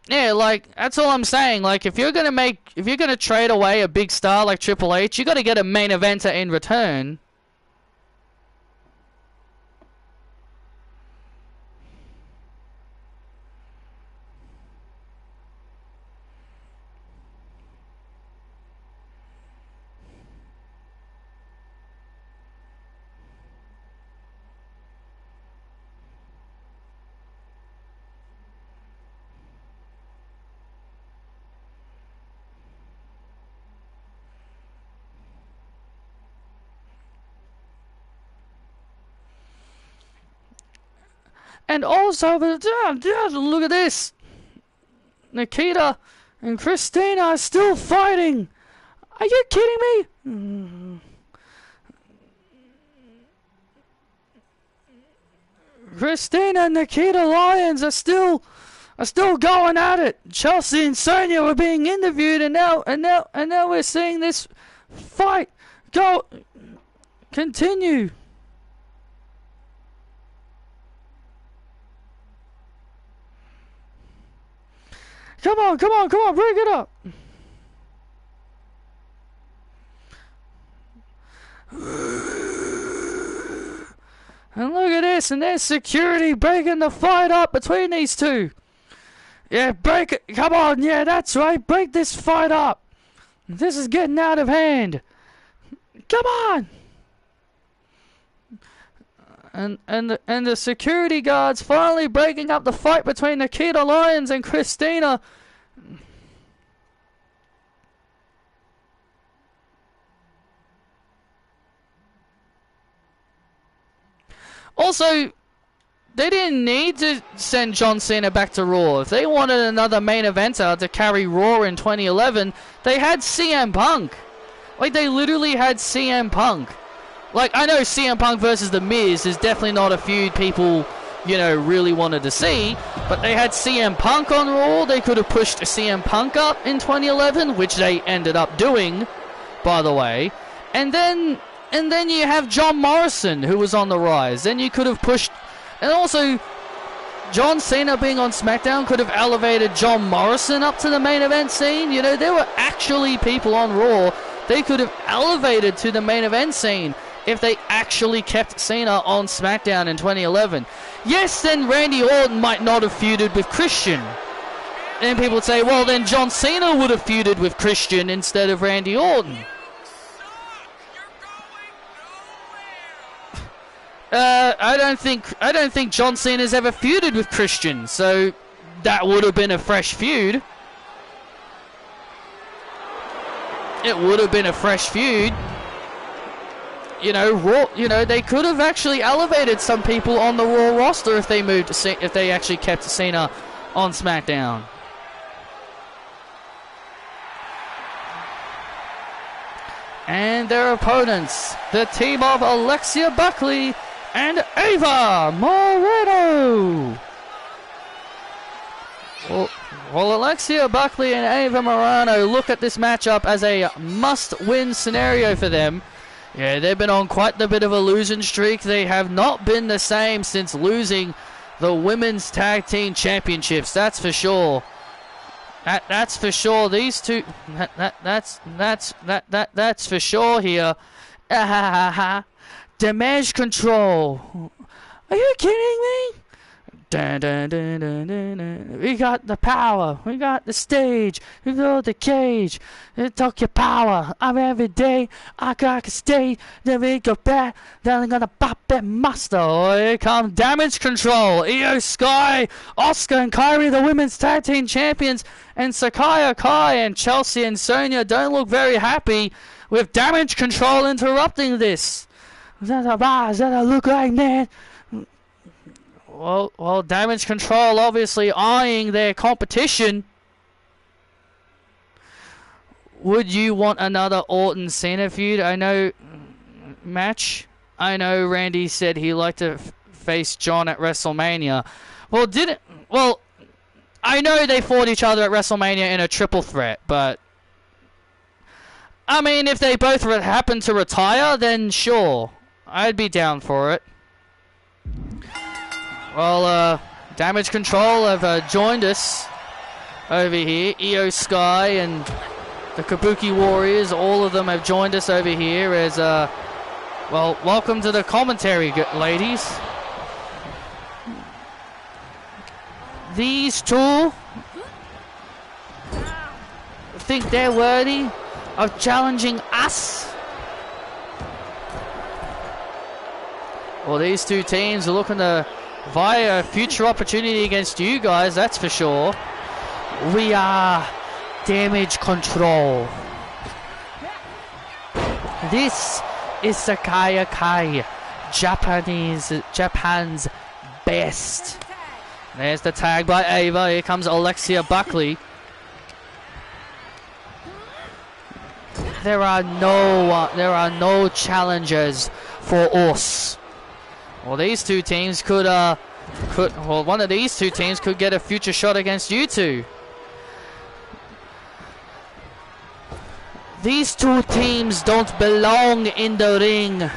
Speaker 1: Yeah, like, that's all I'm saying. Like, if you're gonna trade away a big star like Triple H, you got to get a main eventer in return. And also, look at this. Nikita and Christina are still fighting. Are you kidding me? Christina and Nikita Lyons are still going at it. Chelsea and Sonya were being interviewed, and now we're seeing this Fight! Go! Continue! Come on, come on, come on, bring it up! And look at this, and there's security breaking the fight up between these two. Yeah, break it. Come on, yeah, that's right. Break this fight up. This is getting out of hand. Come on. And the security guards finally breaking up the fight between Nikita Lyons and Christina. Also, they didn't need to send John Cena back to Raw. If they wanted another main eventer to carry Raw in 2011, they had CM Punk. Like, they literally had CM Punk. Like, I know CM Punk versus The Miz is definitely not a feud people, you know, really wanted to see. But they had CM Punk on Raw. They could have pushed CM Punk up in 2011, which they ended up doing, by the way. And then you have John Morrison, who was on the rise. Then you could have pushed... And also, John Cena being on SmackDown could have elevated John Morrison up to the main event scene. You know, there were actually people on Raw they could have elevated to the main event scene if they actually kept Cena on SmackDown in 2011. Yes, then Randy Orton might not have feuded with Christian. And people would say, well, then John Cena would have feuded with Christian instead of Randy Orton. I don't think John Cena's ever feuded with Christian, so that would have been a fresh feud. It would have been a fresh feud. You know, Raw. You know, they could have actually elevated some people on the Raw roster if they moved to if they actually kept Cena on SmackDown. And their opponents, the team of Alexia Buckley and Ava Moreno. Well, Alexia Buckley and Ava Moreno look at this matchup as a must-win scenario for them. Yeah, they've been on quite a bit of a losing streak. They have not been the same since losing the Women's Tag Team Championships. That's for sure. That's for sure. These two. That's for sure here. Damage control. Are you kidding me? Dun, dun, dun, dun, dun, dun. We got the power. We got the stage. We got the cage. It took your power. I'm every day. I got a stage. Then we go back. Then I'm gonna pop that master. Oh, here come Damage Control. Io Sky, Asuka and Kairi, the women's tag team champions, and Sakaya Kai and Chelsea and Sonya don't look very happy with Damage Control interrupting this. Is that a look like, man? Well, Damage Control obviously eyeing their competition. Would you want another Orton Cena feud? I know match. I know Randy said he liked to face John at WrestleMania. Well, I know they fought each other at WrestleMania in a triple threat, but I mean, if they both happen to retire, then sure, I'd be down for it. Well, Damage Control have joined us over here. Io Sky and the Kabuki Warriors, all of them have joined us over here as, well, welcome to the commentary, ladies. These two think they're worthy of challenging us. Well, these two teams are looking to vie a future opportunity against you guys, that's for sure. We are Damage Control. This is Sakaya Kai, Japan's best. There's the tag by Ava. Here comes Alexia Buckley. There are no challengers for us. Well, these two teams well, one of these two teams could get a future shot against you two. These two teams don't belong in the ring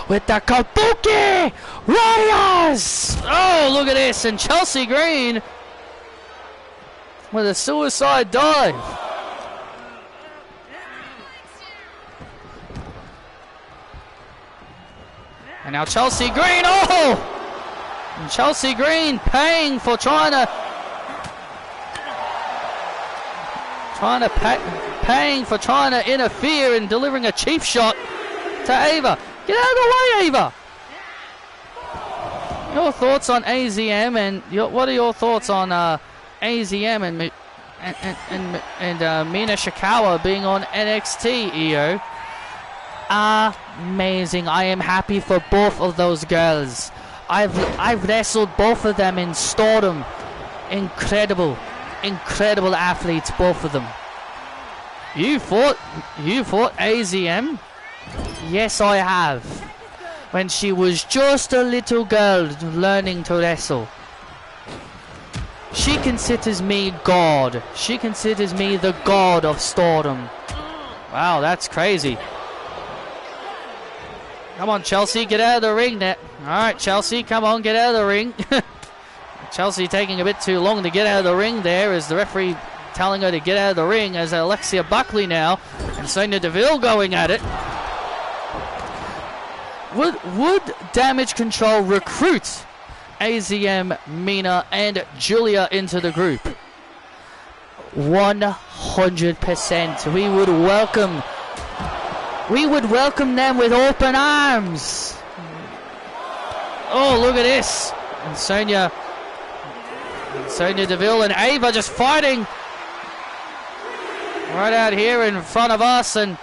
Speaker 1: with the Kabuki Warriors. Oh, look at this. And Chelsea Green with a suicide dive. And now Chelsea Green. Oh! And Chelsea Green paying for trying to interfere and delivering a cheap shot to Ava. Get out of the way, Ava. Your thoughts on AZM and what are your thoughts on AZM and Mina Shikawa being on NXT, EO? Amazing. I am happy for both of those girls. I've wrestled both of them in Stardom. Incredible athletes, both of them. You fought AZM? Yes, I have. When she was just a little girl learning to wrestle. She considers me God. She considers me the god of Stardom. Wow, that's crazy. Come on, Chelsea, get out of the ring there. Alright, Chelsea, come on, get out of the ring. Chelsea taking a bit too long to get out of the ring there as the referee telling her to get out of the ring, as Alexia Buckley now and Sonya Deville going at it. Would Damage Control recruit AZM, Mina and Julia into the group? 100%. We would welcome them with open arms. Oh, look at this. And Sonya Deville and Ava just fighting right out here in front of us, and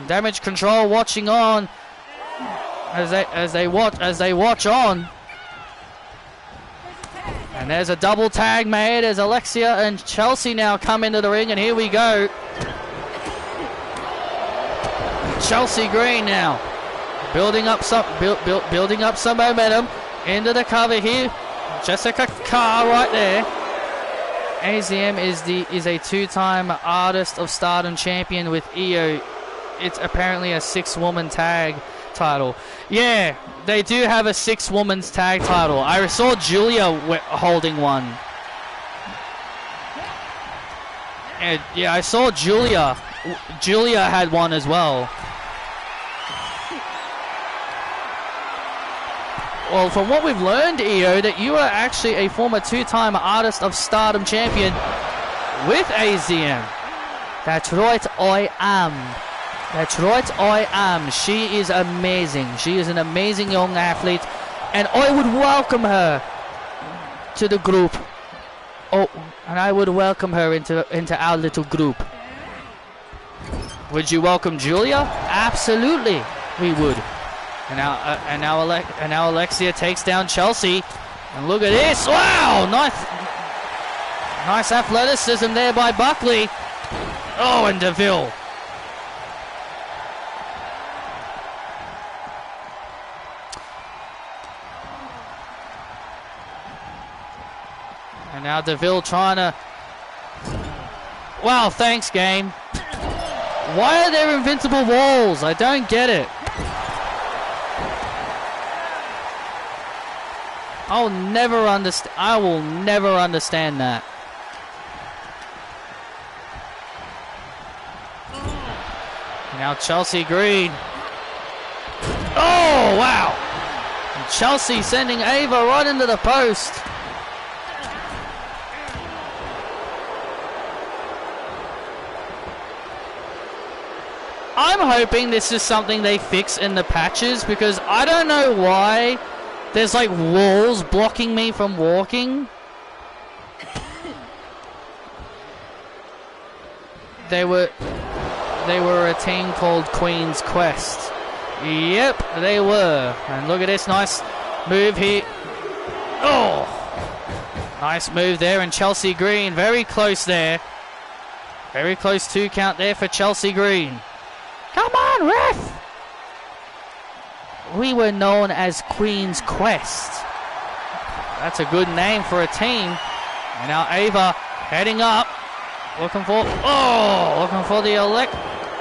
Speaker 1: Damage Control watching on as they watch on. And there's a double tag made as Alexia and Chelsea now come into the ring, and here we go. Chelsea Green now building up some momentum into the cover here. Jessica Carr right there. AZM is a two-time Artist of Stardom champion with EO. It's apparently a 6-woman tag title. Yeah, they do have a 6-woman's tag title. I saw Julia holding one. And yeah, I saw Julia. Julia had one as well. Well, from what we've learned, EO, that you are actually a former 2-time Artist of Stardom champion with AZM. That's right, I am. That's right, I am. She is amazing. She is an amazing young athlete, and I would welcome her to the group. Oh, and I would welcome her into our little group. Would you welcome Julia? Absolutely, we would. And now Alexia takes down Chelsea, and look at this! Wow, nice athleticism there by Buckley. Oh, and Deville. And now Deville trying to... Wow, thanks, game. Why are there invincible walls? I don't get it. I will never understand that. Now Chelsea Green. Oh, wow. And Chelsea sending Ava right into the post. I'm hoping this is something they fix in the patches, because I don't know why there's like walls blocking me from walking. They were a team called Queen's Quest. Yep, they were. And look at this nice move here. Oh, nice move there. And Chelsea Green very close there. Very close 2 count there for Chelsea Green. Come on, ref! We were known as Queen's Quest. That's a good name for a team. And now Ava heading up, looking for the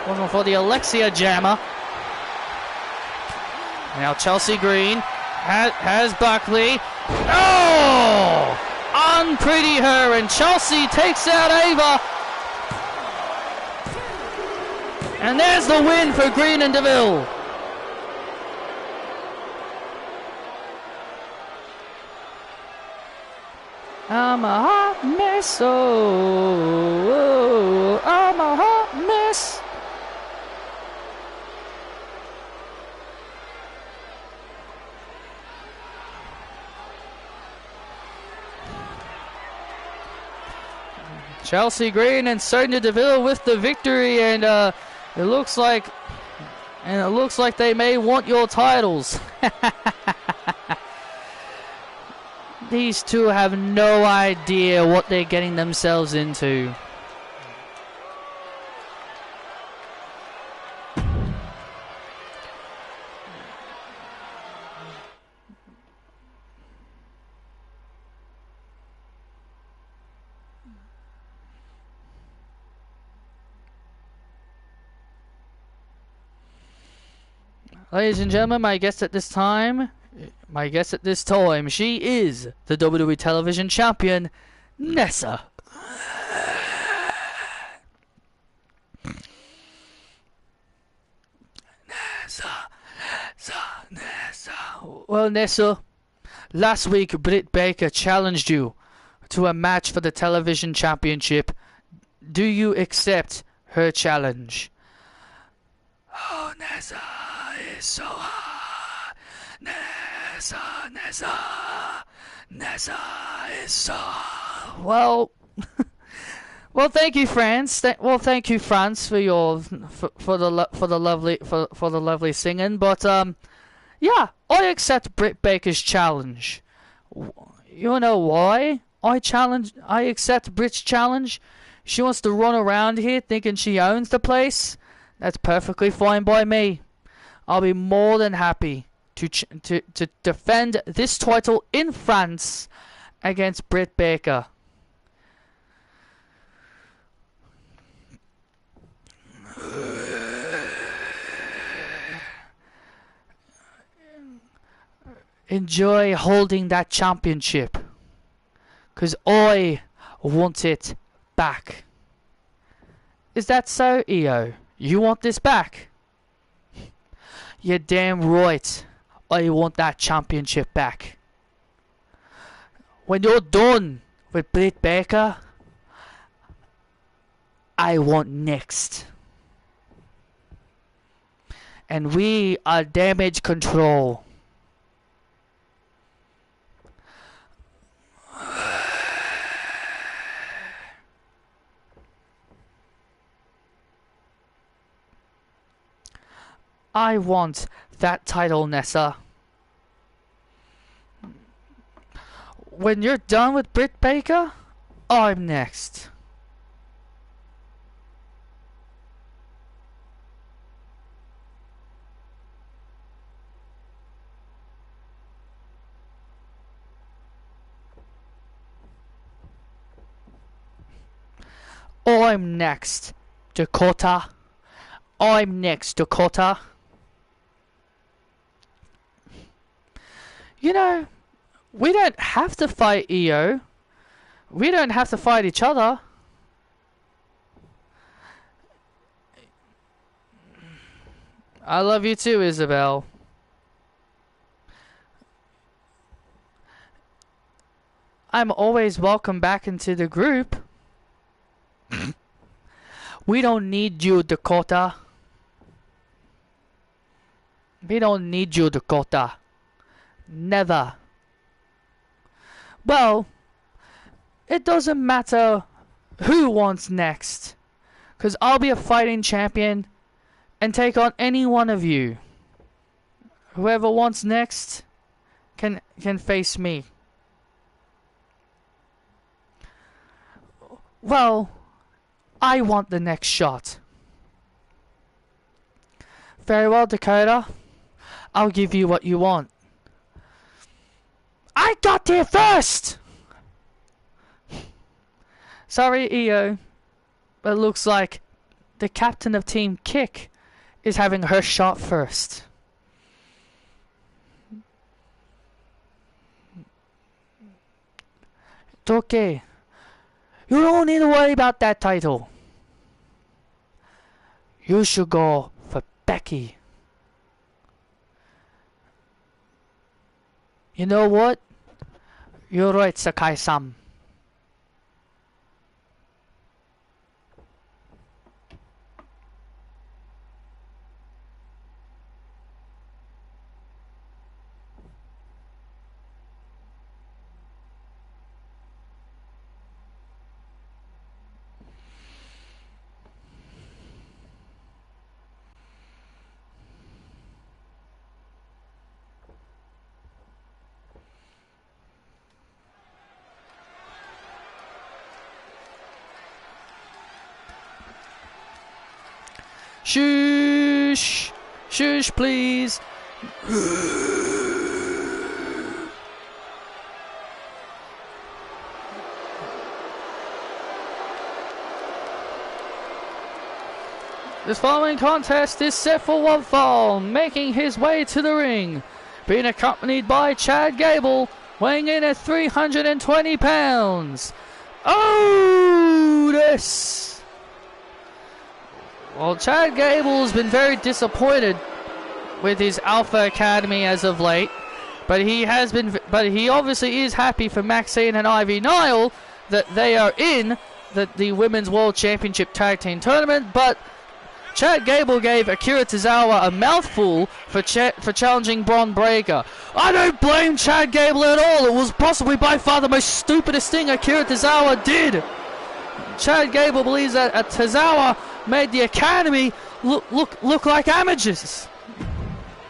Speaker 1: Looking for the Alexia Jammer. Now Chelsea Green has Buckley. Oh! Unpretty her, and Chelsea takes out Ava. And there's the win for Green and DeVille. I'm a hot mess, oh, I'm a hot mess. Chelsea Green and Sonia Deville with the victory, and it looks like they may want your titles. These two have no idea what they're getting themselves into. Ladies and gentlemen, my guest at this time, she is the WWE Television Champion, Nessa. Nessa. Well, Nessa, last week Britt Baker challenged you to a match for the Television Championship. Do you accept her challenge? Oh, Nessa is so hot. Nessa is so hot. Well, thank you, France. Thank you, France, for your for the lovely singing. But yeah, I accept Britt Baker's challenge. You know why I accept Britt's challenge? She wants to run around here thinking she owns the place. That's perfectly fine by me. I'll be more than happy to defend this title in France against Britt Baker. Enjoy holding that championship, 'cause I want it back. Is that so, EO? You want this back? You're damn right. I want that championship back. When you're done with Britt Baker, I want next. And we are Damage Control. I want that title, Nessa. When you're done with Britt Baker, I'm next. I'm next, Dakota. I'm next, Dakota. You know, we don't have to fight EO. We don't have to fight each other. I love you too, Isabel. I'm always welcome back into the group. We don't need you, Dakota. We don't need you, Dakota. Never. Well, it doesn't matter who wants next, 'cause I'll be a fighting champion and take on any one of you. Whoever wants next can face me. Well, I want the next shot. Very well, Dakota. I'll give you what you want. I got there first! Sorry, EO. But it looks like the captain of Team Kick, is having her shot first. It's okay. You don't need to worry about that title. You should go for Becky. You know what? You're right, Sakai-san. Shush! Shush, please! This following contest is set for one fall, making his way to the ring, being accompanied by Chad Gable, weighing in at 320 pounds. Otis! Well, Chad Gable's been very disappointed with his Alpha Academy as of late, but he obviously is happy for Maxine and Ivy Nile that they are in the Women's World Championship Tag Team Tournament. But Chad Gable gave Akira Tozawa a mouthful for challenging Bron Breakker. I don't blame Chad Gable at all. It was possibly by far the most stupidest thing Akira Tozawa did. Chad Gable believes that Tozawa made the Academy look like amateurs.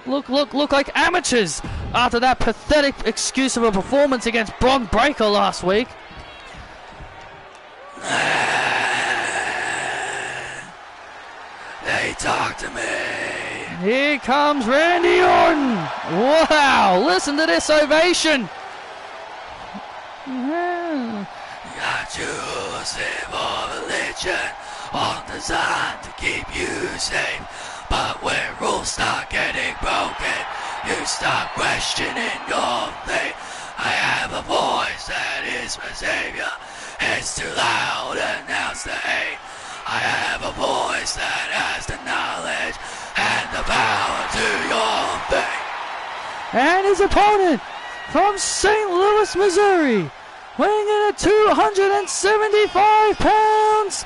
Speaker 1: Look like amateurs after that pathetic excuse of a performance against Bron Breakker last week. They talk to me. Here comes Randy Orton. Wow, listen to this ovation. Got you for religion, all designed to keep you safe. But when rules start getting broken, you start questioning your faith. I have a voice that is my savior. It's too loud, announce the hate. I have a voice that has the knowledge and the power to your faith. And his opponent from St. Louis, Missouri, weighing in at 275 pounds,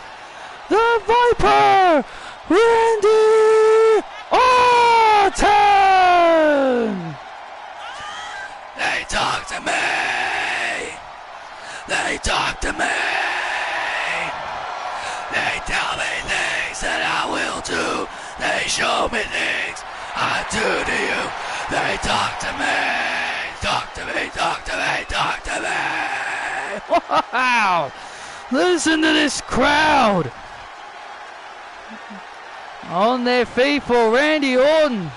Speaker 1: the Viper, Randy Orton! They talk to me. They talk to me. They tell me things that I will do. They show me things I do to you. They talk to me. Talk to me, talk to me, talk to me. Wow! Listen to this crowd. On their feet for Randy Orton.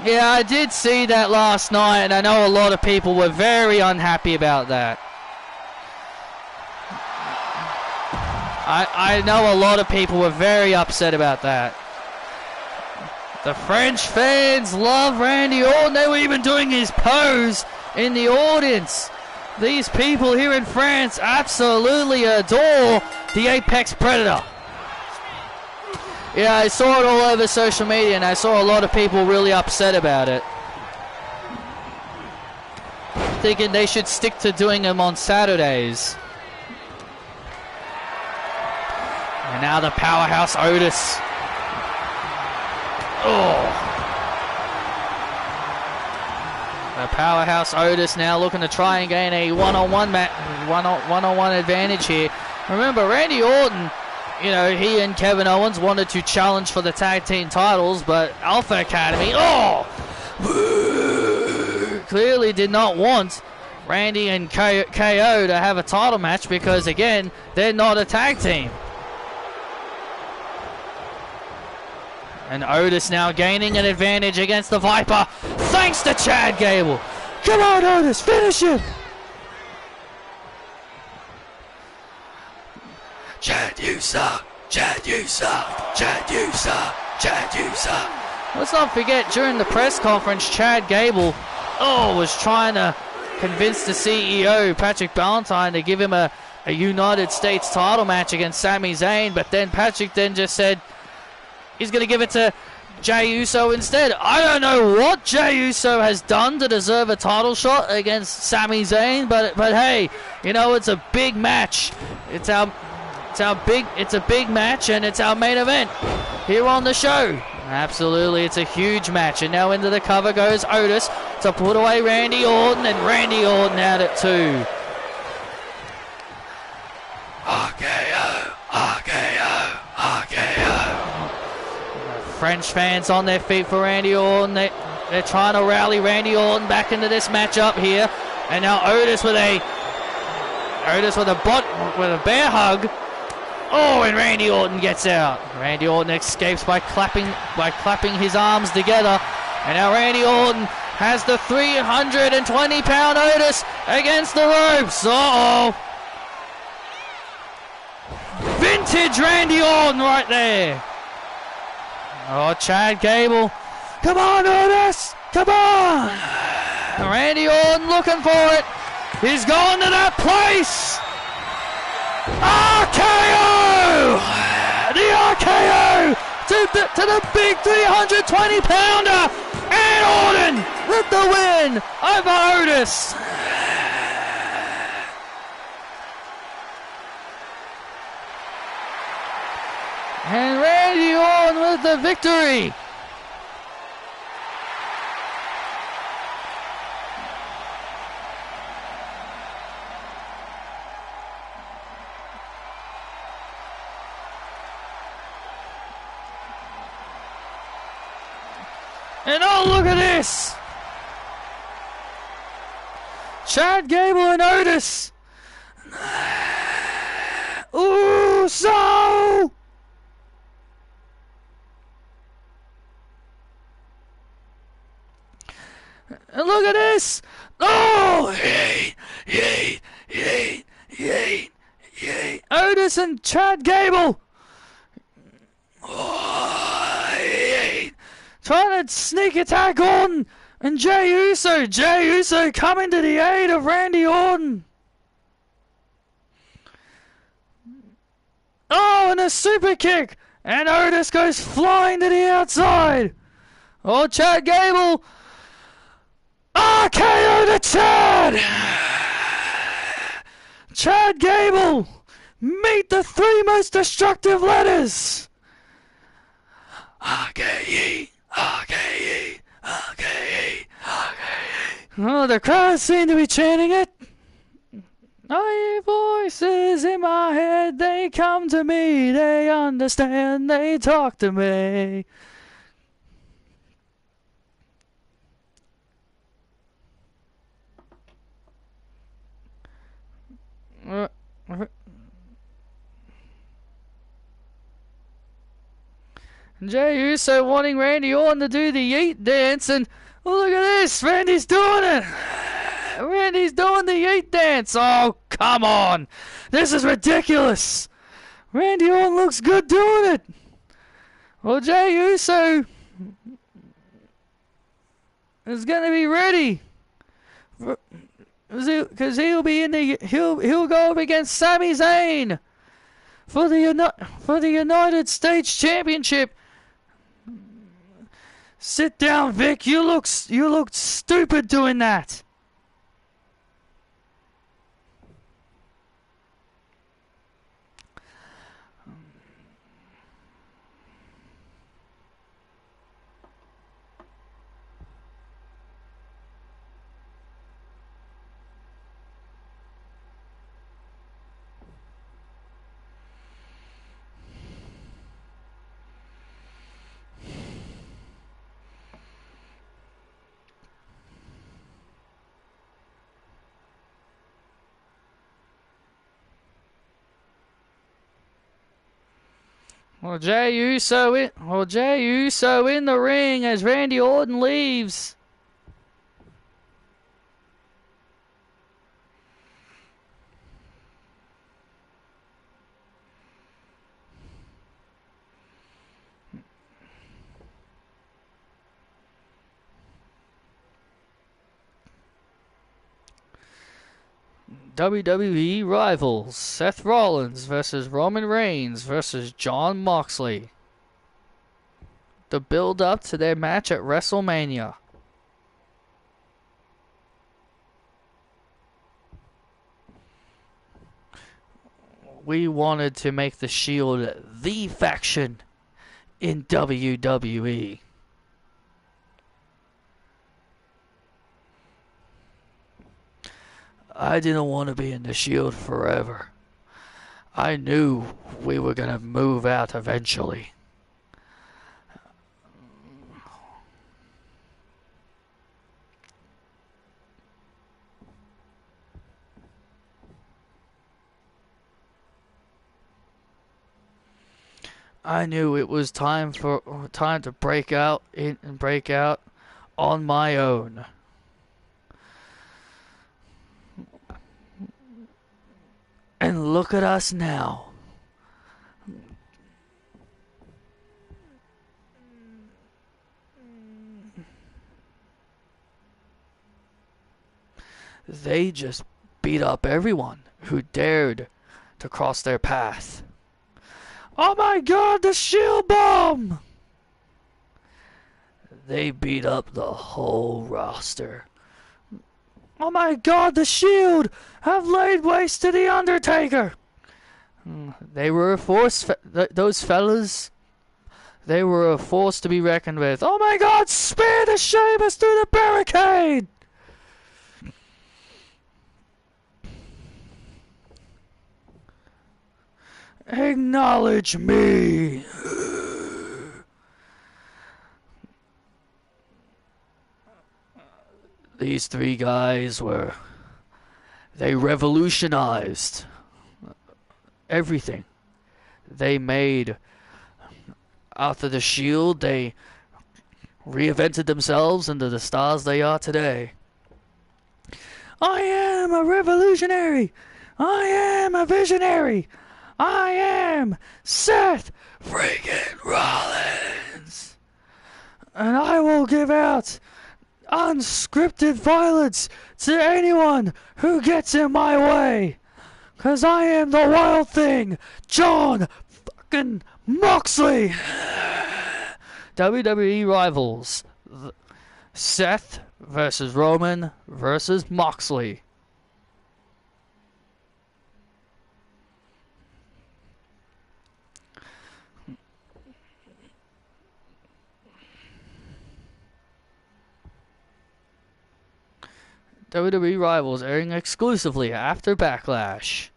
Speaker 1: Yeah, I did see that last night, and I know a lot of people were very unhappy about that. I know a lot of people were very upset about that. The French fans love Randy Orton. They were even doing his pose in the audience. These people here in France absolutely adore the Apex Predator. Yeah, I saw it all over social media, and I saw a lot of people really upset about it. Thinking they should stick to doing them on Saturdays. And now the powerhouse Otis. Oh. The powerhouse Otis now looking to try and gain a one-on-one advantage here. Remember, Randy Orton, you know, he and Kevin Owens wanted to challenge for the tag team titles, but Alpha Academy, clearly did not want Randy and KO to have a title match because, again, they're not a tag team. And Otis now gaining an advantage against the Viper, thanks to Chad Gable. Come on, Otis, finish him! suck. Chad, you suck. Chad, you suck. Chad, you suck. Let's not forget, during the press conference, Chad Gable was trying to convince the CEO, Patrick Ballantyne, to give him a United States title match against Sami Zayn, but then Patrick then just said he's going to give it to Jey Uso instead. I don't know what Jey Uso has done to deserve a title shot against Sami Zayn, but hey, you know, it's a big match. It's a big match, and it's our main event here on the show. Absolutely, it's a huge match, and now into the cover goes Otis to put away Randy Orton, and Randy Orton out at 2. RKO, RKO, RKO. French fans on their feet for Randy Orton. They're trying to rally Randy Orton back into this matchup here, and now Otis with a bear hug. And Randy Orton gets out. Randy Orton escapes by clapping his arms together. And now Randy Orton has the 320-pound Otis against the ropes. Vintage Randy Orton right there. Chad Gable. Come on, Otis. Come on. Randy Orton looking for it. He's going to that place. RKO! The RKO to the big 320-pounder, and Orton with the win over Otis. And Randy Orton with the victory. And look at this! Chad Gable and Otis. So! And look at this! Yay! Otis and Chad Gable. Trying to sneak attack Orton and Jey Uso. Jey Uso coming to the aid of Randy Orton. And a super kick. And Otis goes flying to the outside. Chad Gable. RKO to Chad. Chad Gable. Meet the 3 most destructive letters. RKE. RKE, RKE, RKE. The crowd seem to be chanting it. I hear voices in my head, they come to me, they understand, they talk to me. Jey Uso wanting Randy Orton to do the yeet dance, and look at this, Randy's doing it. Randy's doing the yeet dance. Come on. This is ridiculous. Randy Orton looks good doing it. Jey Uso is going to be ready. Because he'll go up against Sami Zayn for the United States Championship. Sit down, Vic. You look stupid doing that. Jey Uso in the ring as Randy Orton leaves. WWE rivals Seth Rollins versus Roman Reigns versus Jon Moxley. The build up to their match at WrestleMania. We wanted to make the Shield the faction in WWE. I didn't want to be in the Shield forever. I knew we were going to move out eventually. I knew it was time to break out on my own. And look at us now. They just beat up everyone who dared to cross their path. Oh my God, the Shield Bomb! They beat up the whole roster. Oh my God, the Shield have laid waste to the Undertaker. They were a force, those fellas. They were a force to be reckoned with. Oh my God, spear the Sheamus through the barricade. Acknowledge me. These three guys they revolutionized everything. They made, after the Shield, they reinvented themselves into the stars they are today. I am a revolutionary. I am a visionary. I am Seth freaking Rollins. And I will give out unscripted violence to anyone who gets in my way. 'Cause I am the Wild Thing, Jon fucking Moxley. WWE rivals Seth versus Roman versus Moxley. WWE rivals airing exclusively after Backlash.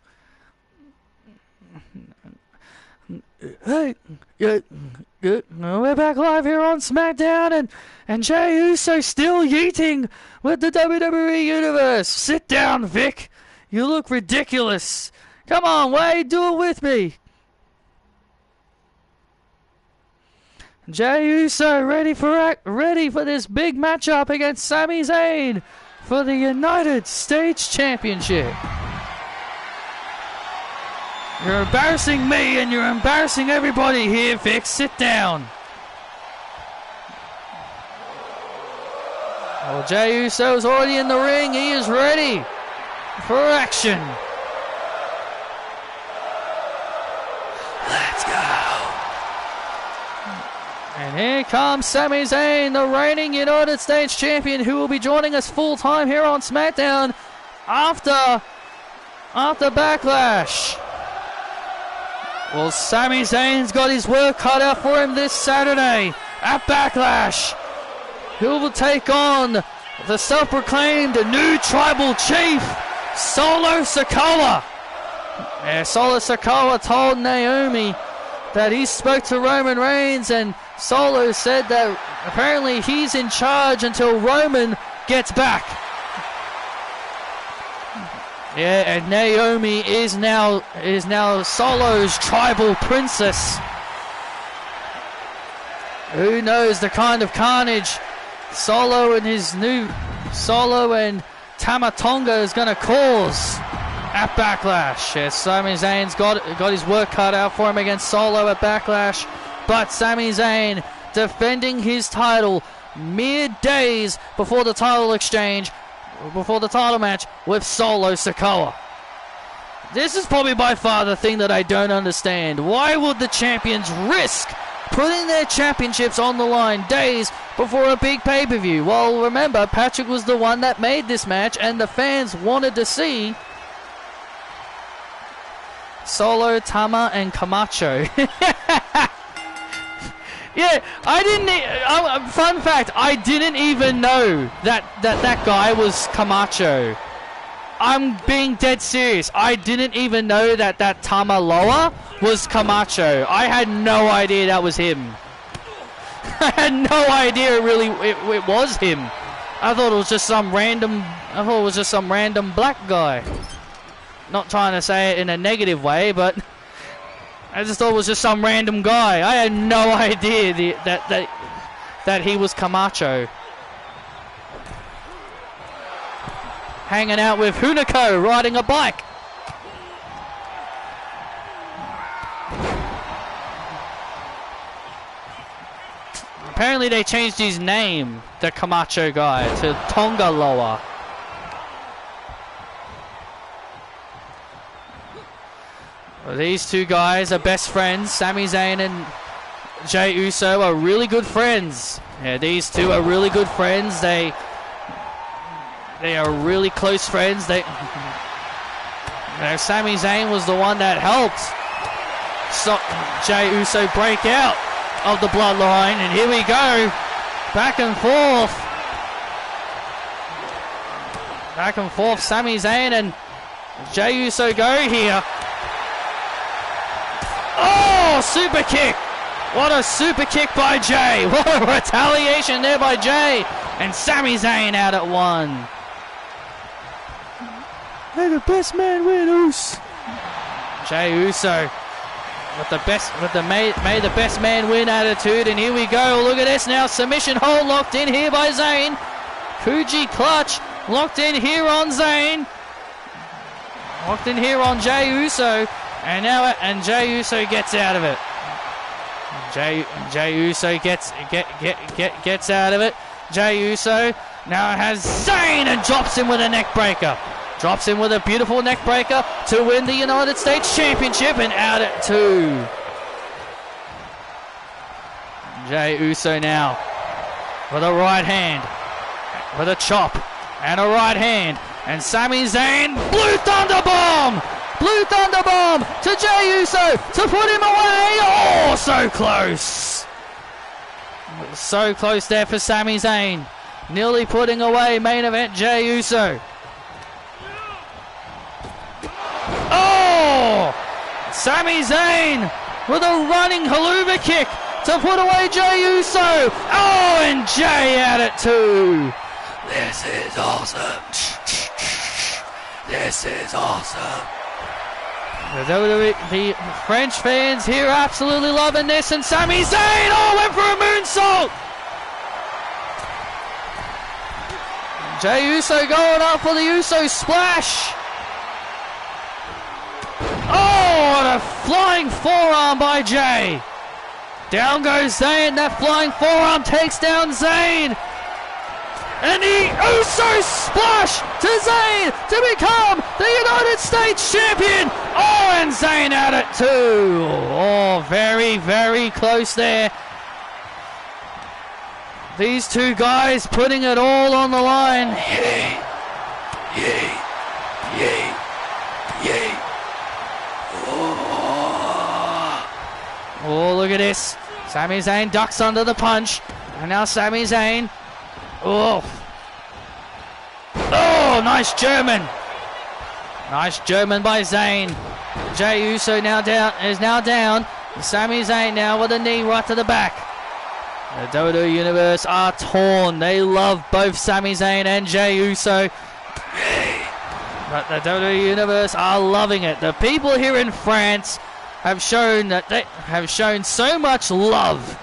Speaker 1: Hey, we're back live here on SmackDown, and Jey Uso still yeeting with the WWE Universe. Sit down, Vic. You look ridiculous. Come on, Wade, do it with me. Jey Uso ready for this big matchup against Sami Zayn for the United States Championship. You're embarrassing me and you're embarrassing everybody here, Vic. Sit down. Well, Jey Uso's already in the ring. He is ready for action. Let's go. And here comes Sami Zayn, the reigning United States Champion, who will be joining us full-time here on SmackDown after Backlash. Well, Sami Zayn's got his work cut out for him this Saturday at Backlash. He will take on the self-proclaimed new tribal chief, Solo Sikoa. Yeah, Solo Sikoa told Naomi that he spoke to Roman Reigns, and Solo said that apparently he's in charge until Roman gets back. Yeah, and Naomi is now Solo's tribal princess. Who knows the kind of carnage Solo and Tama Tonga is going to cause at Backlash. Yeah, Sami Zayn's got his work cut out for him against Solo at Backlash, but Sami Zayn defending his title mere days before the title exchange, before the title match with Solo Sikoa. This is probably by far the thing that I don't understand. Why would the champions risk putting their championships on the line days before a big pay-per-view? Well, remember, Patrick was the one that made this match, and the fans wanted to see Solo, Tama, and Camacho. Yeah, I didn't... fun fact, I didn't even know that guy was Camacho. I'm being dead serious. I didn't even know that Tama Loa was Camacho. I had no idea that was him. I had no idea it was him. I thought it was just some random black guy. Not trying to say it in a negative way, but I just thought it was just some random guy. I had no idea that he was Camacho. Hanging out with Hunico, riding a bike. Apparently they changed his name, the Camacho guy, to Tonga Loa. Well, these two guys are best friends. Sami Zayn and Jey Uso are really good friends. Yeah, these two are really good friends. They are really close friends. Sami Zayn was the one that helped Jey Uso break out of the bloodline, and here we go, back and forth. Sami Zayn and Jey Uso go here. Oh, super kick! What a super kick by Jey! What a retaliation there by Jey! And Sami Zayn out at 1. May the best man win, Uso. Jey Uso with the may the best man win attitude, and here we go. Look at this now. Submission hold locked in here by Zayn. Kuji clutch locked in here on Zayn. Locked in here on Jey Uso, and Jey Uso gets out of it. Jey Uso gets out of it. Jey Uso now has Zayn and drops him with a neck breaker. Drops him with a beautiful neck breaker to win the United States Championship, and out at 2. Jey Uso now with a right hand, with a chop and a right hand, and Sami Zayn, Blue Thunder Bomb to Jey Uso to put him away. Oh, so close. So close there for Sami Zayn. Nearly putting away main event Jey Uso. Oh! Sami Zayn with a running haluva kick to put away Jey Uso. Oh, and Jey out at 2. This is awesome. This is awesome. The French fans here absolutely loving this, and Sami Zayn, went for a moonsault. Jey Uso going up for the Uso splash. Oh, what a flying forearm by Jey. Down goes Zayn. That flying forearm takes down Zayn. And the Uso splash to Zayn to become the United States Champion. Oh, and Zayn out at 2. Oh, very, very close there. These two guys putting it all on the line. Yay, yay, yay, yay. Oh, look at this. Sami Zayn ducks under the punch. And now Sami Zayn. Oh, nice German. Nice German by Zayn. Jey Uso is now down. Sami Zayn now with a knee right to the back. The WWE Universe are torn. They love both Sami Zayn and Jey Uso. But the WWE Universe are loving it. The people here in France have shown that they have shown so much love.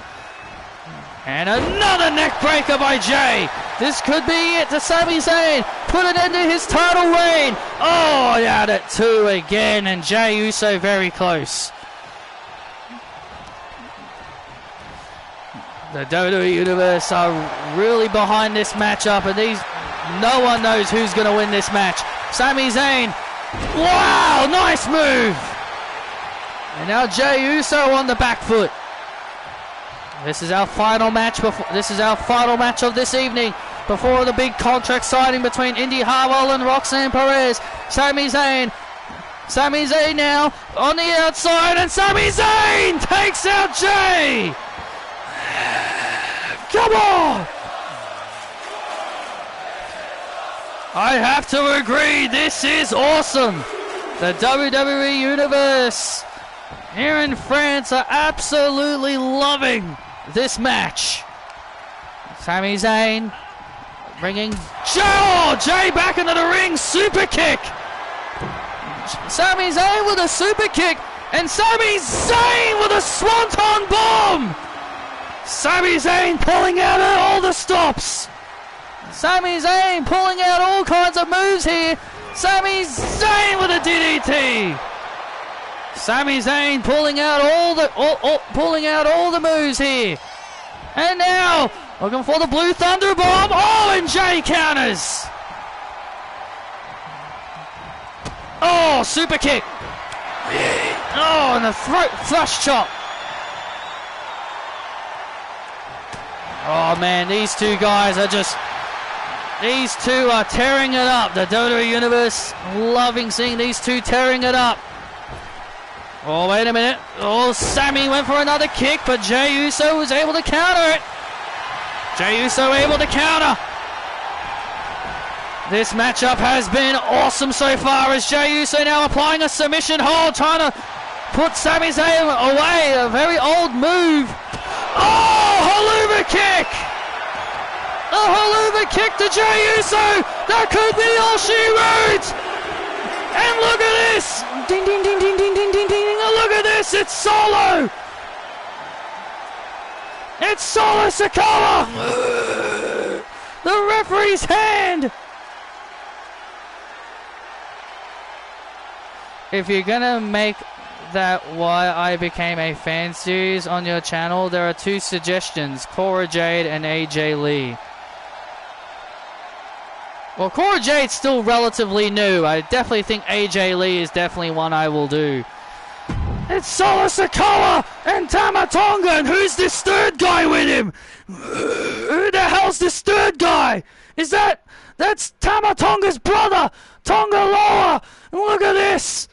Speaker 1: And another neck breaker by Jey. This could be it to Sami Zayn. Put an end to his title reign. Oh, out at 2 again, and Jey Uso very close. The WWE Universe are really behind this matchup, and no one knows who's going to win this match. Sami Zayn Wow, nice move. And now Jey Uso on the back foot. This is our final match of this evening before the big contract signing between Indy Hartwell and Roxanne Perez. Sami Zayn now on the outside, and Sami Zayn takes out Jey. Come on! I have to agree, this is awesome. The WWE Universe here in France are absolutely loving this match. Sami Zayn bringing Jey back into the ring. Super kick. Sami Zayn with a super kick. And Sami Zayn with a swanton bomb. Sami Zayn pulling out all the stops. Sami Zayn pulling out all kinds of moves here. Sami Zayn with a DDT. Sami Zayn pulling out all the moves here. And now looking for the Blue Thunder Bomb. Oh, and Jey counters. Oh, super kick. Oh, and the throat flush chop. Oh man, these two guys are tearing it up. The WWE Universe loving seeing these two tearing it up. Oh, wait a minute. Oh, Sami went for another kick, but Jey Uso was able to counter it. Jey Uso able to counter. This matchup has been awesome so far as Jey Uso now applying a submission hold, trying to put Sami Zayn away. A very old move. Oh, haluva kick. A haluva kick to Jey Uso. That could be all she wrote. And look at this. Ding, ding, ding, ding, ding, ding, ding, ding. Look at this. It's Solo. It's Solo Sikoa. The referee's hand. If you're gonna make that Why I Became a Fan series on your channel, there are two suggestions: Cora Jade and AJ Lee. Well, Cora Jade's still relatively new. I definitely think AJ Lee is definitely one I will do. It's Solo Sikoa and Tama Tonga, and who's this third guy with him? Who the hell's this third guy? That's Tama Tonga's brother, Tonga Loa. And look at this.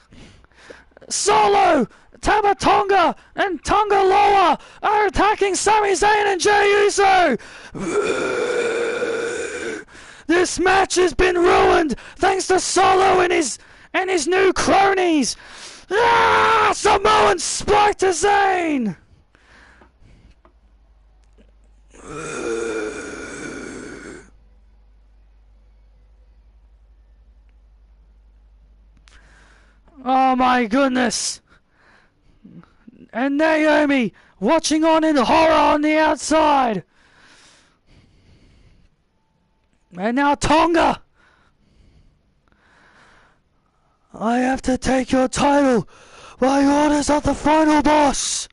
Speaker 1: Solo, Tama Tonga, and Tonga Loa are attacking Sami Zayn and Jey Uso. This match has been ruined thanks to Solo and his new cronies. Samoan spike to Zayn. Oh my goodness. And Naomi watching on in horror on the outside. And now Tonga. I have to take your title by orders of the final boss.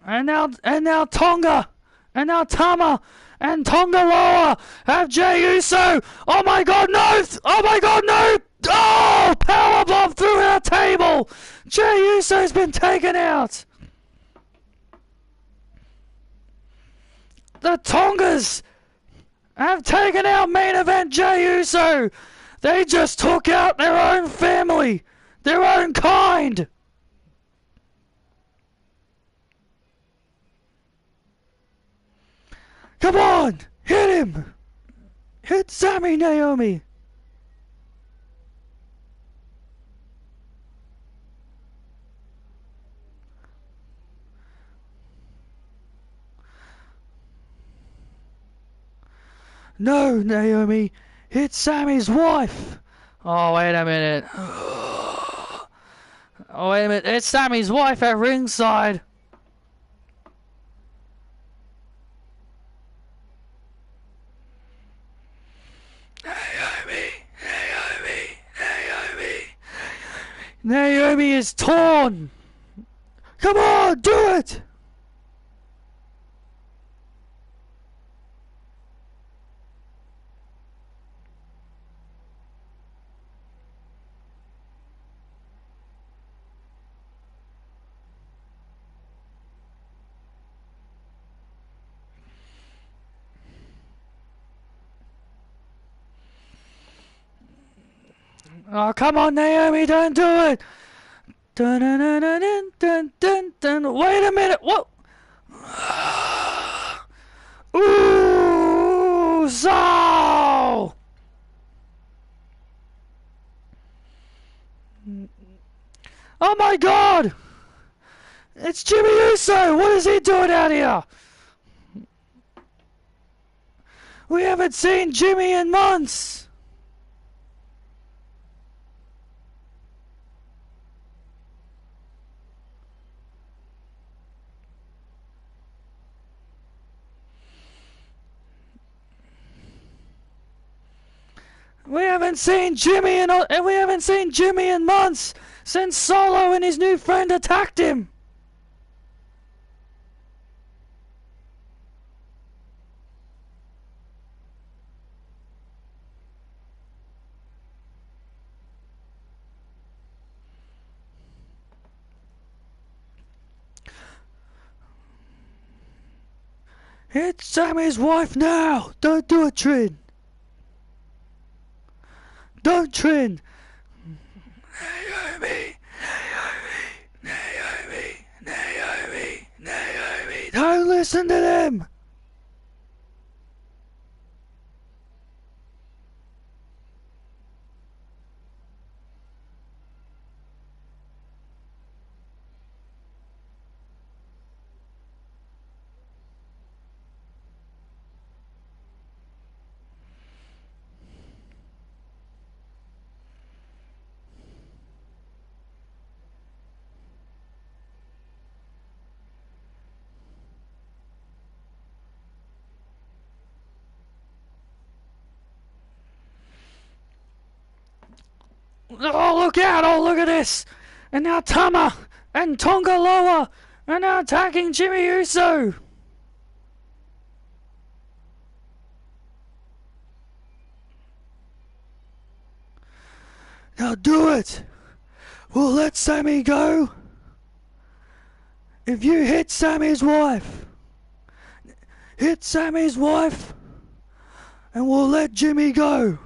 Speaker 1: And now Tonga. And now Tama and Tonga Loa have Jey Uso. Oh my god, no! Oh my god, no! Oh! Powerbomb through our table! Jey Uso's been taken out! The Tongas have taken out main event Jey Uso! They just took out their own family! Their own kind! Come on! Hit him! Hit Sami, Naomi! No, Naomi! Hit Sami's wife! Oh, wait a minute. Oh, wait a minute. It's Sami's wife at ringside. Naomi is torn. Come on, do it. Oh, come on, Naomi, don't do it. Dun, dun, dun, dun, dun, dun, dun. Wait a minute. What? Ooh, so. Oh my God! It's Jimmy Uso! What is he doing out here? We haven't seen Jimmy in months! We haven't seen Jimmy in months since Solo and his new friend attacked him. Hit Sammy's wife now! Don't do it, Trin! Don't, Trin! Naomi! Don't listen to them! Oh, look out! Oh, look at this! And now Tama and Tonga Loa are now attacking Jimmy Uso! Now do it! We'll let Sammy go! If you hit Sammy's wife! Hit Sammy's wife! And we'll let Jimmy go!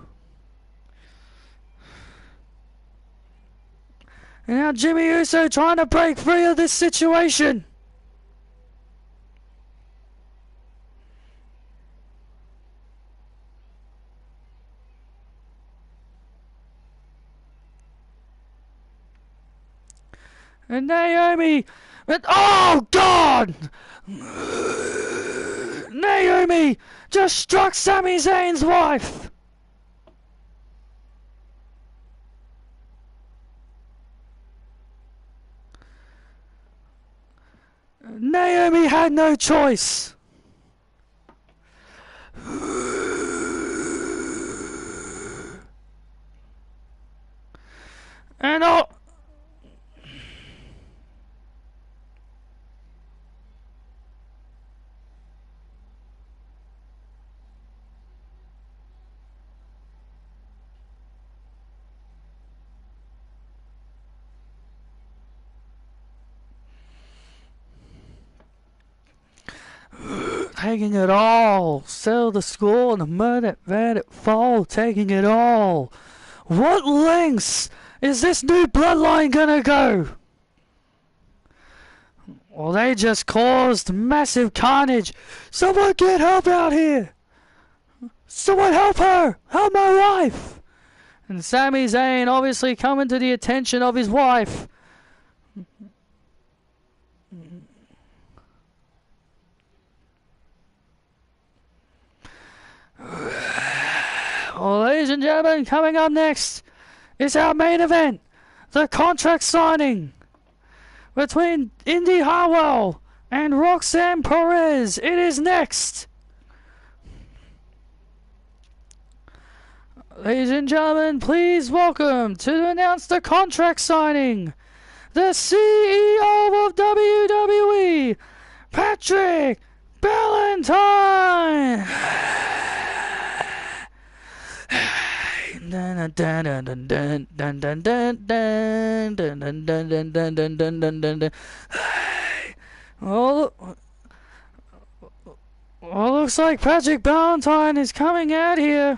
Speaker 1: And now Jimmy Uso trying to break free of this situation. And Naomi, oh God! Naomi just struck Sami Zayn's wife. Naomi had no choice. And taking it all, settle the score in a minute fall, taking it all. What lengths is this new bloodline gonna go? Well, they just caused massive carnage. Someone get help out here! Someone help her! Help my wife! And Sami Zayn obviously coming to the attention of his wife. Well, ladies and gentlemen, coming up next is our main event, the contract signing between Indy Hartwell and Roxanne Perez. It is next. Ladies and gentlemen, please welcome to announce the contract signing, the CEO of WWE, Patrick Ballantyne. Well, looks like Patrick Ballantyne is coming out here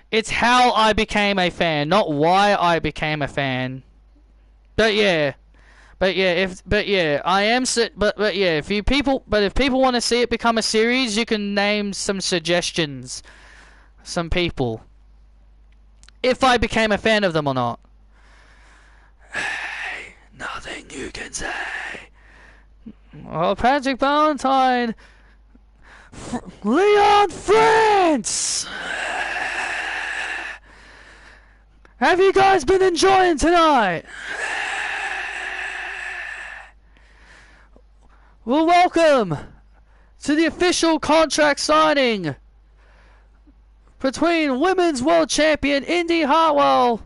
Speaker 1: It's how I became a fan, not why I became a fan. But yeah, I am. But yeah, if people want to see it become a series, you can name some suggestions, some people. If I became a fan of them or not. Hey, nothing you can say. Oh, Patrick Valentine, Leon France. Have you guys been enjoying tonight? Well, welcome to the official contract signing between Women's World Champion Indy Hartwell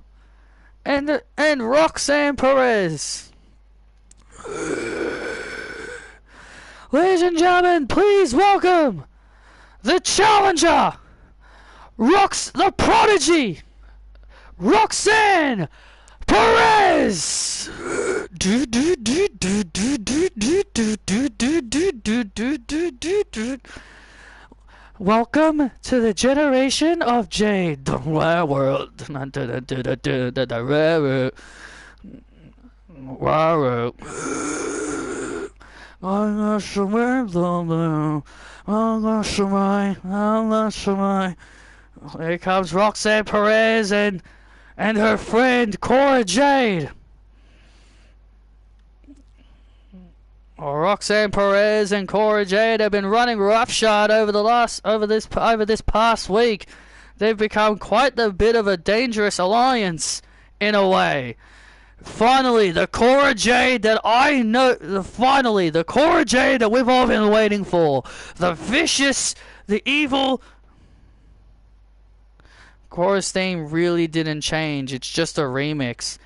Speaker 1: and Roxanne Perez. Ladies and gentlemen, please welcome the challenger, the prodigy, Roxanne Perez. Welcome to the generation of Jade, the rare world. The rare world. Here comes Roxanne Perez and her friend Cora Jade. Roxanne Perez and Cora Jade have been running roughshod over this past week. They've become quite a bit of a dangerous alliance in a way. Finally, the Cora Jade that I know. Finally, the Cora Jade that we've all been waiting for. The vicious, the evil. Cora's theme really didn't change. It's just a remix.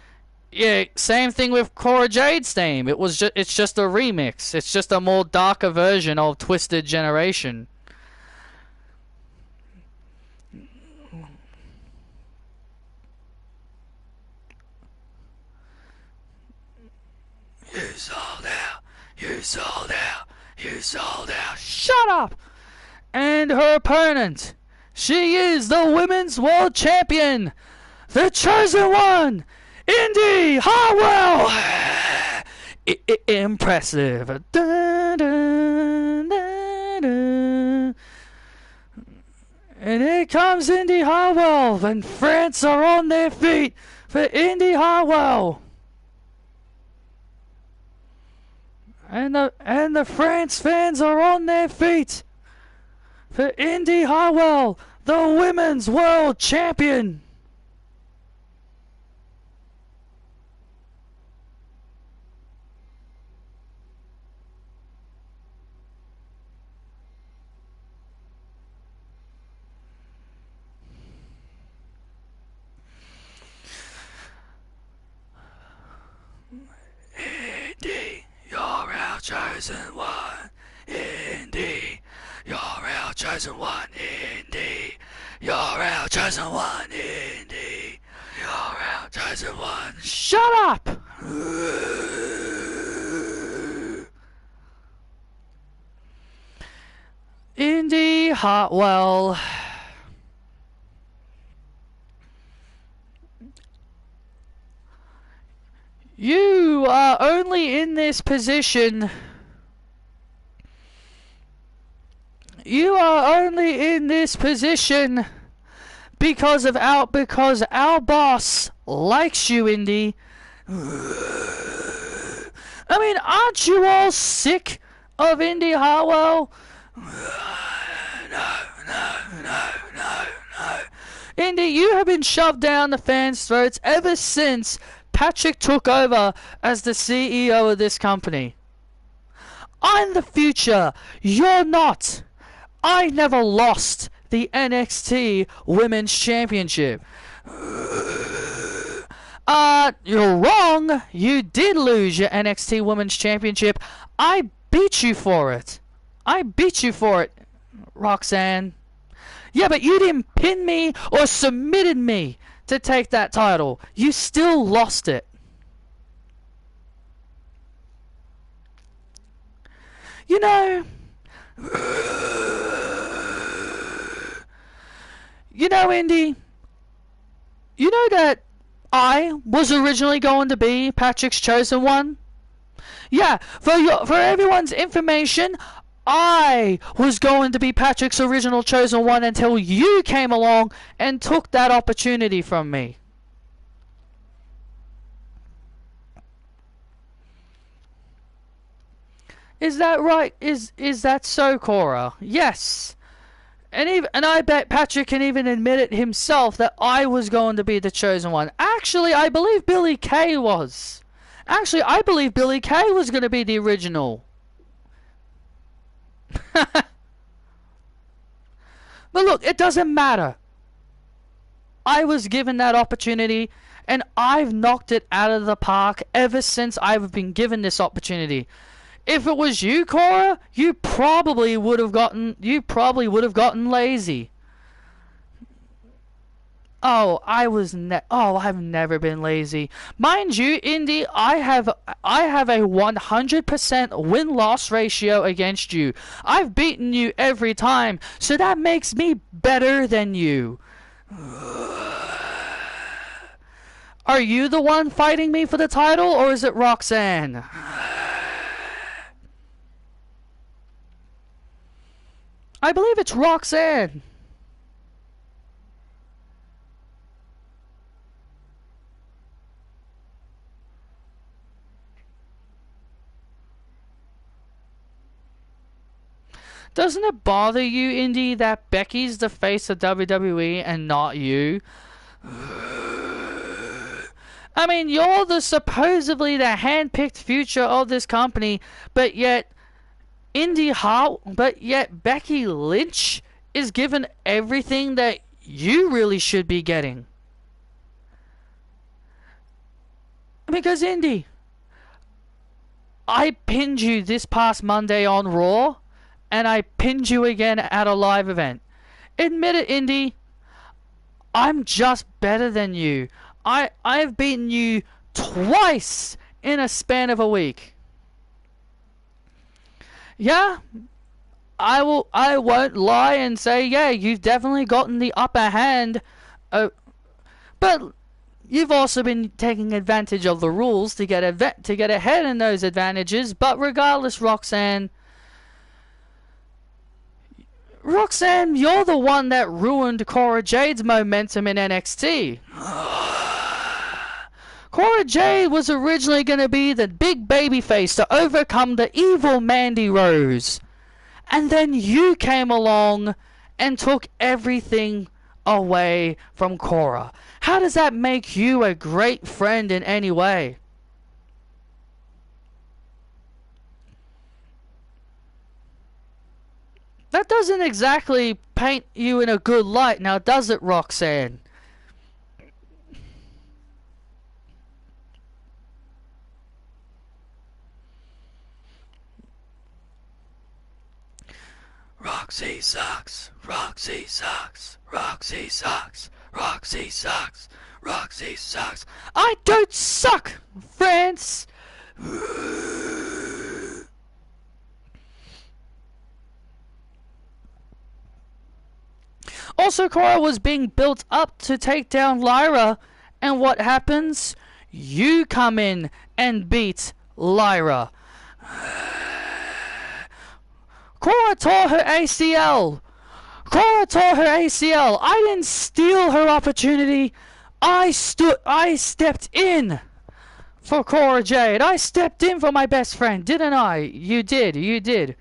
Speaker 1: Yeah, same thing with Cora Jade's theme. It's just a remix. It's just a more darker version of Twisted Generation. You sold out. You sold out. You sold out. Shut up! And her opponent. She is the Women's World Champion. The chosen one. Indy Hartwell! Impressive. And here comes Indy Hartwell, and France are on their feet for Indy Hartwell. And the France fans are on their feet for Indy Hartwell, the Women's World Champion. Indy, you're our chosen one. Indy, you're our chosen one. Indy, you're our chosen one. Indy, you're our chosen one. Shut up! Indy Hartwell. You are only in this position. You are only in this position because our boss likes you, Indy. I mean, aren't you all sick of Indy Hartwell? No. Indy, you have been shoved down the fans' throats ever since Patrick took over as the CEO of this company. I'm the future. You're not. I never lost the NXT Women's Championship. You're wrong. You did lose your NXT Women's Championship. I beat you for it. Roxanne. Yeah, but you didn't pin me or submitted me to take that title. You still lost it. You know, Indy, You know that I was originally going to be Patrick's chosen one? Yeah, for everyone's information, I was going to be Patrick's original chosen one until you came along and took that opportunity from me. Is that right? Is that so, Cora? Yes. And I bet Patrick can even admit it himself that I was going to be the chosen one. Actually, I believe Billy Kay was. Actually, I believe Billy Kay was going to be the original. But look, it doesn't matter. I was given that opportunity, and I've knocked it out of the park ever since I've been given this opportunity. If it was you, Cora, you probably would have gotten lazy. Oh, I've never been lazy. Mind you, Indy, I have a 100% win-loss ratio against you. I've beaten you every time, so that makes me better than you. Are you the one fighting me for the title, or is it Roxanne? I believe it's Roxanne. Doesn't it bother you, Indy, that Becky's the face of WWE and not you? I mean, you're supposedly the hand-picked future of this company, but yet Becky Lynch is given everything that you really should be getting. Because, Indy, I pinned you this past Monday on Raw, and I pinned you again at a live event. Admit it, Indy, I'm just better than you. I've beaten you twice in a span of a week. Yeah, I won't lie and say, yeah, you've definitely gotten the upper hand. But you've also been taking advantage of the rules to get ahead in those advantages. But regardless, Roxanne, you're the one that ruined Cora Jade's momentum in NXT. Cora Jade was originally going to be the big babyface to overcome the evil Mandy Rose. And then you came along and took everything away from Cora. How does that make you a great friend in any way? That doesn't exactly paint you in a good light, now does it, Roxanne? Roxy sucks. Roxy sucks. Roxy sucks. Roxy sucks. Roxy sucks. I don't suck, France. Also, Cora was being built up to take down Lyra, and what happens? You come in and beat Lyra. Cora tore her ACL. I didn't steal her opportunity. I stepped in for Cora Jade. I stepped in for my best friend, didn't I? You did.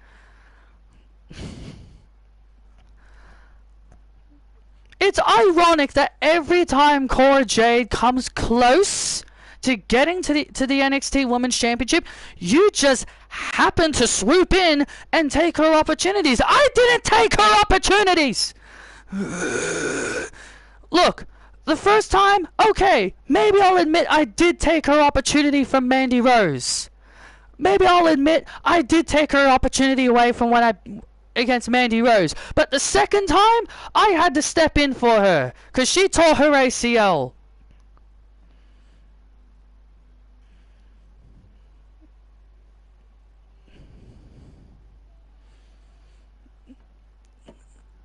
Speaker 1: It's ironic that every time Cora Jade comes close to getting to the NXT Women's Championship, you just happen to swoop in and take her opportunities. I didn't take her opportunities. Look, the first time, okay, maybe I'll admit I did take her opportunity from Mandy Rose. Maybe I'll admit I did take her opportunity away from against Mandy Rose. But the second time, I had to step in for her because she tore her ACL.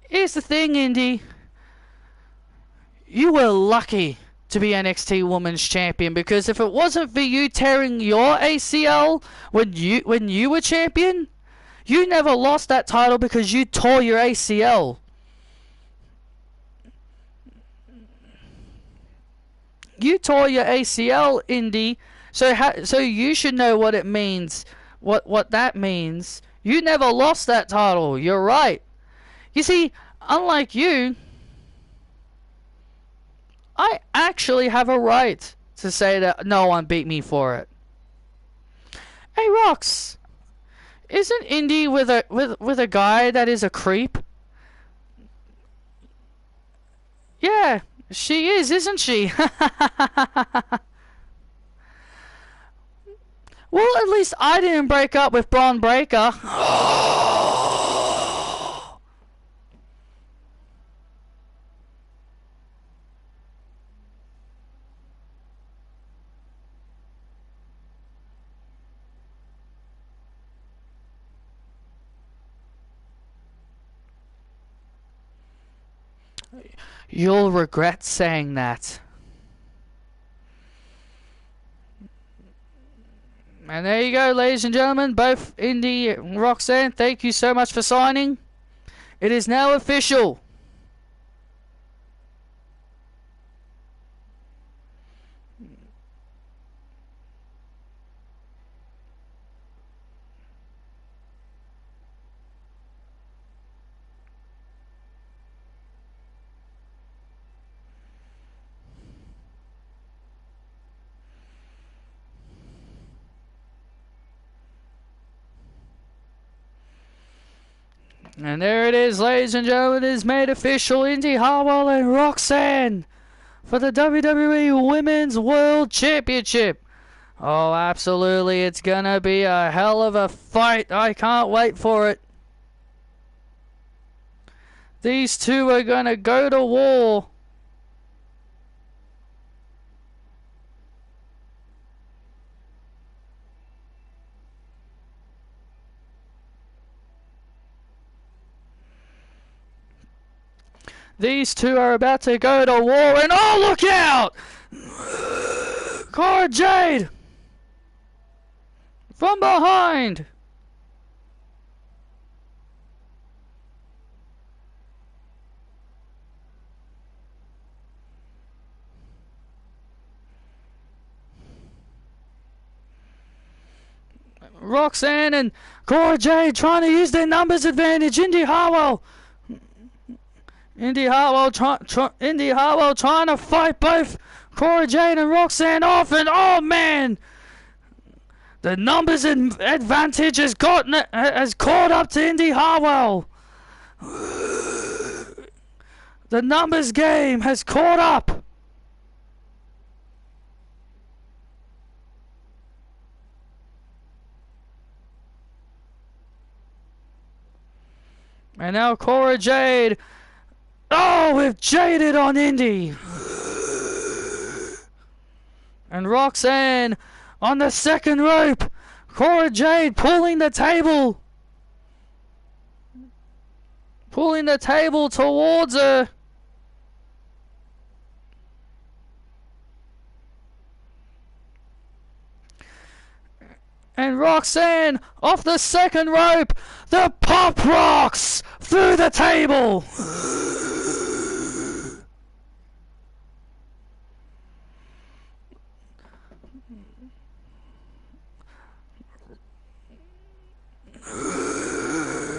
Speaker 1: Here's the thing, Indy. You were lucky to be NXT Women's Champion, because if it wasn't for you tearing your ACL when you were champion, you never lost that title because you tore your ACL. You tore your ACL, Indy, so you should know what it means, what that means. You never lost that title. You're right. You see, unlike you, I actually have a right to say that no one beat me for it. Hey, Rox, isn't Indy with a guy that is a creep? Yeah, she is, isn't she? Well, at least I didn't break up with Braun Breaker. You'll regret saying that. And there you go, ladies and gentlemen, both Indy and Roxanne, thank you so much for signing. It is now official. And there it is, ladies and gentlemen, it is made official. Indy Hartwell and Roxanne for the WWE Women's World Championship. Oh, absolutely, it's gonna be a hell of a fight. I can't wait for it. These two are gonna go to war. These two are about to go to war, and oh, look out! Cora Jade! From behind! Roxanne and Cora Jade trying to use their numbers advantage. Indy Hartwell trying to fight both Cora Jade and Roxanne off, and oh man, the numbers advantage has caught up to Indy Hartwell. The numbers game has caught up. And now Cora Jade. Oh, we've jaded on Indy. And Roxanne on the second rope. Cora Jade pulling the table. Pulling the table towards her. And Roxanne off the second rope. The Pop Rocks through the table.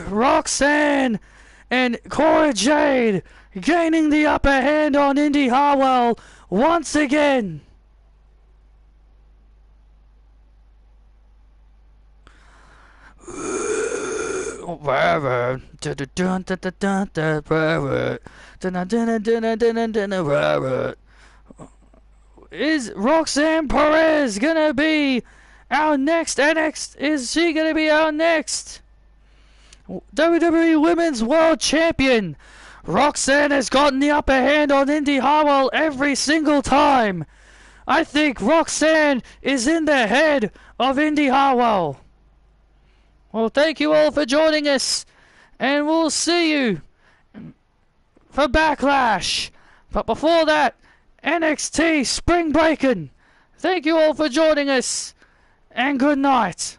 Speaker 1: Roxanne and Cora Jade gaining the upper hand on Indy Hartwell once again. Is Roxanne Perez gonna be our next NXT? Is she gonna be our next WWE Women's World Champion? Roxanne has gotten the upper hand on Indy Hartwell every single time. I think Roxanne is in the head of Indy Hartwell. Well, thank you all for joining us, and we'll see you for Backlash. But before that, NXT Spring Breaking. Thank you all for joining us, and good night.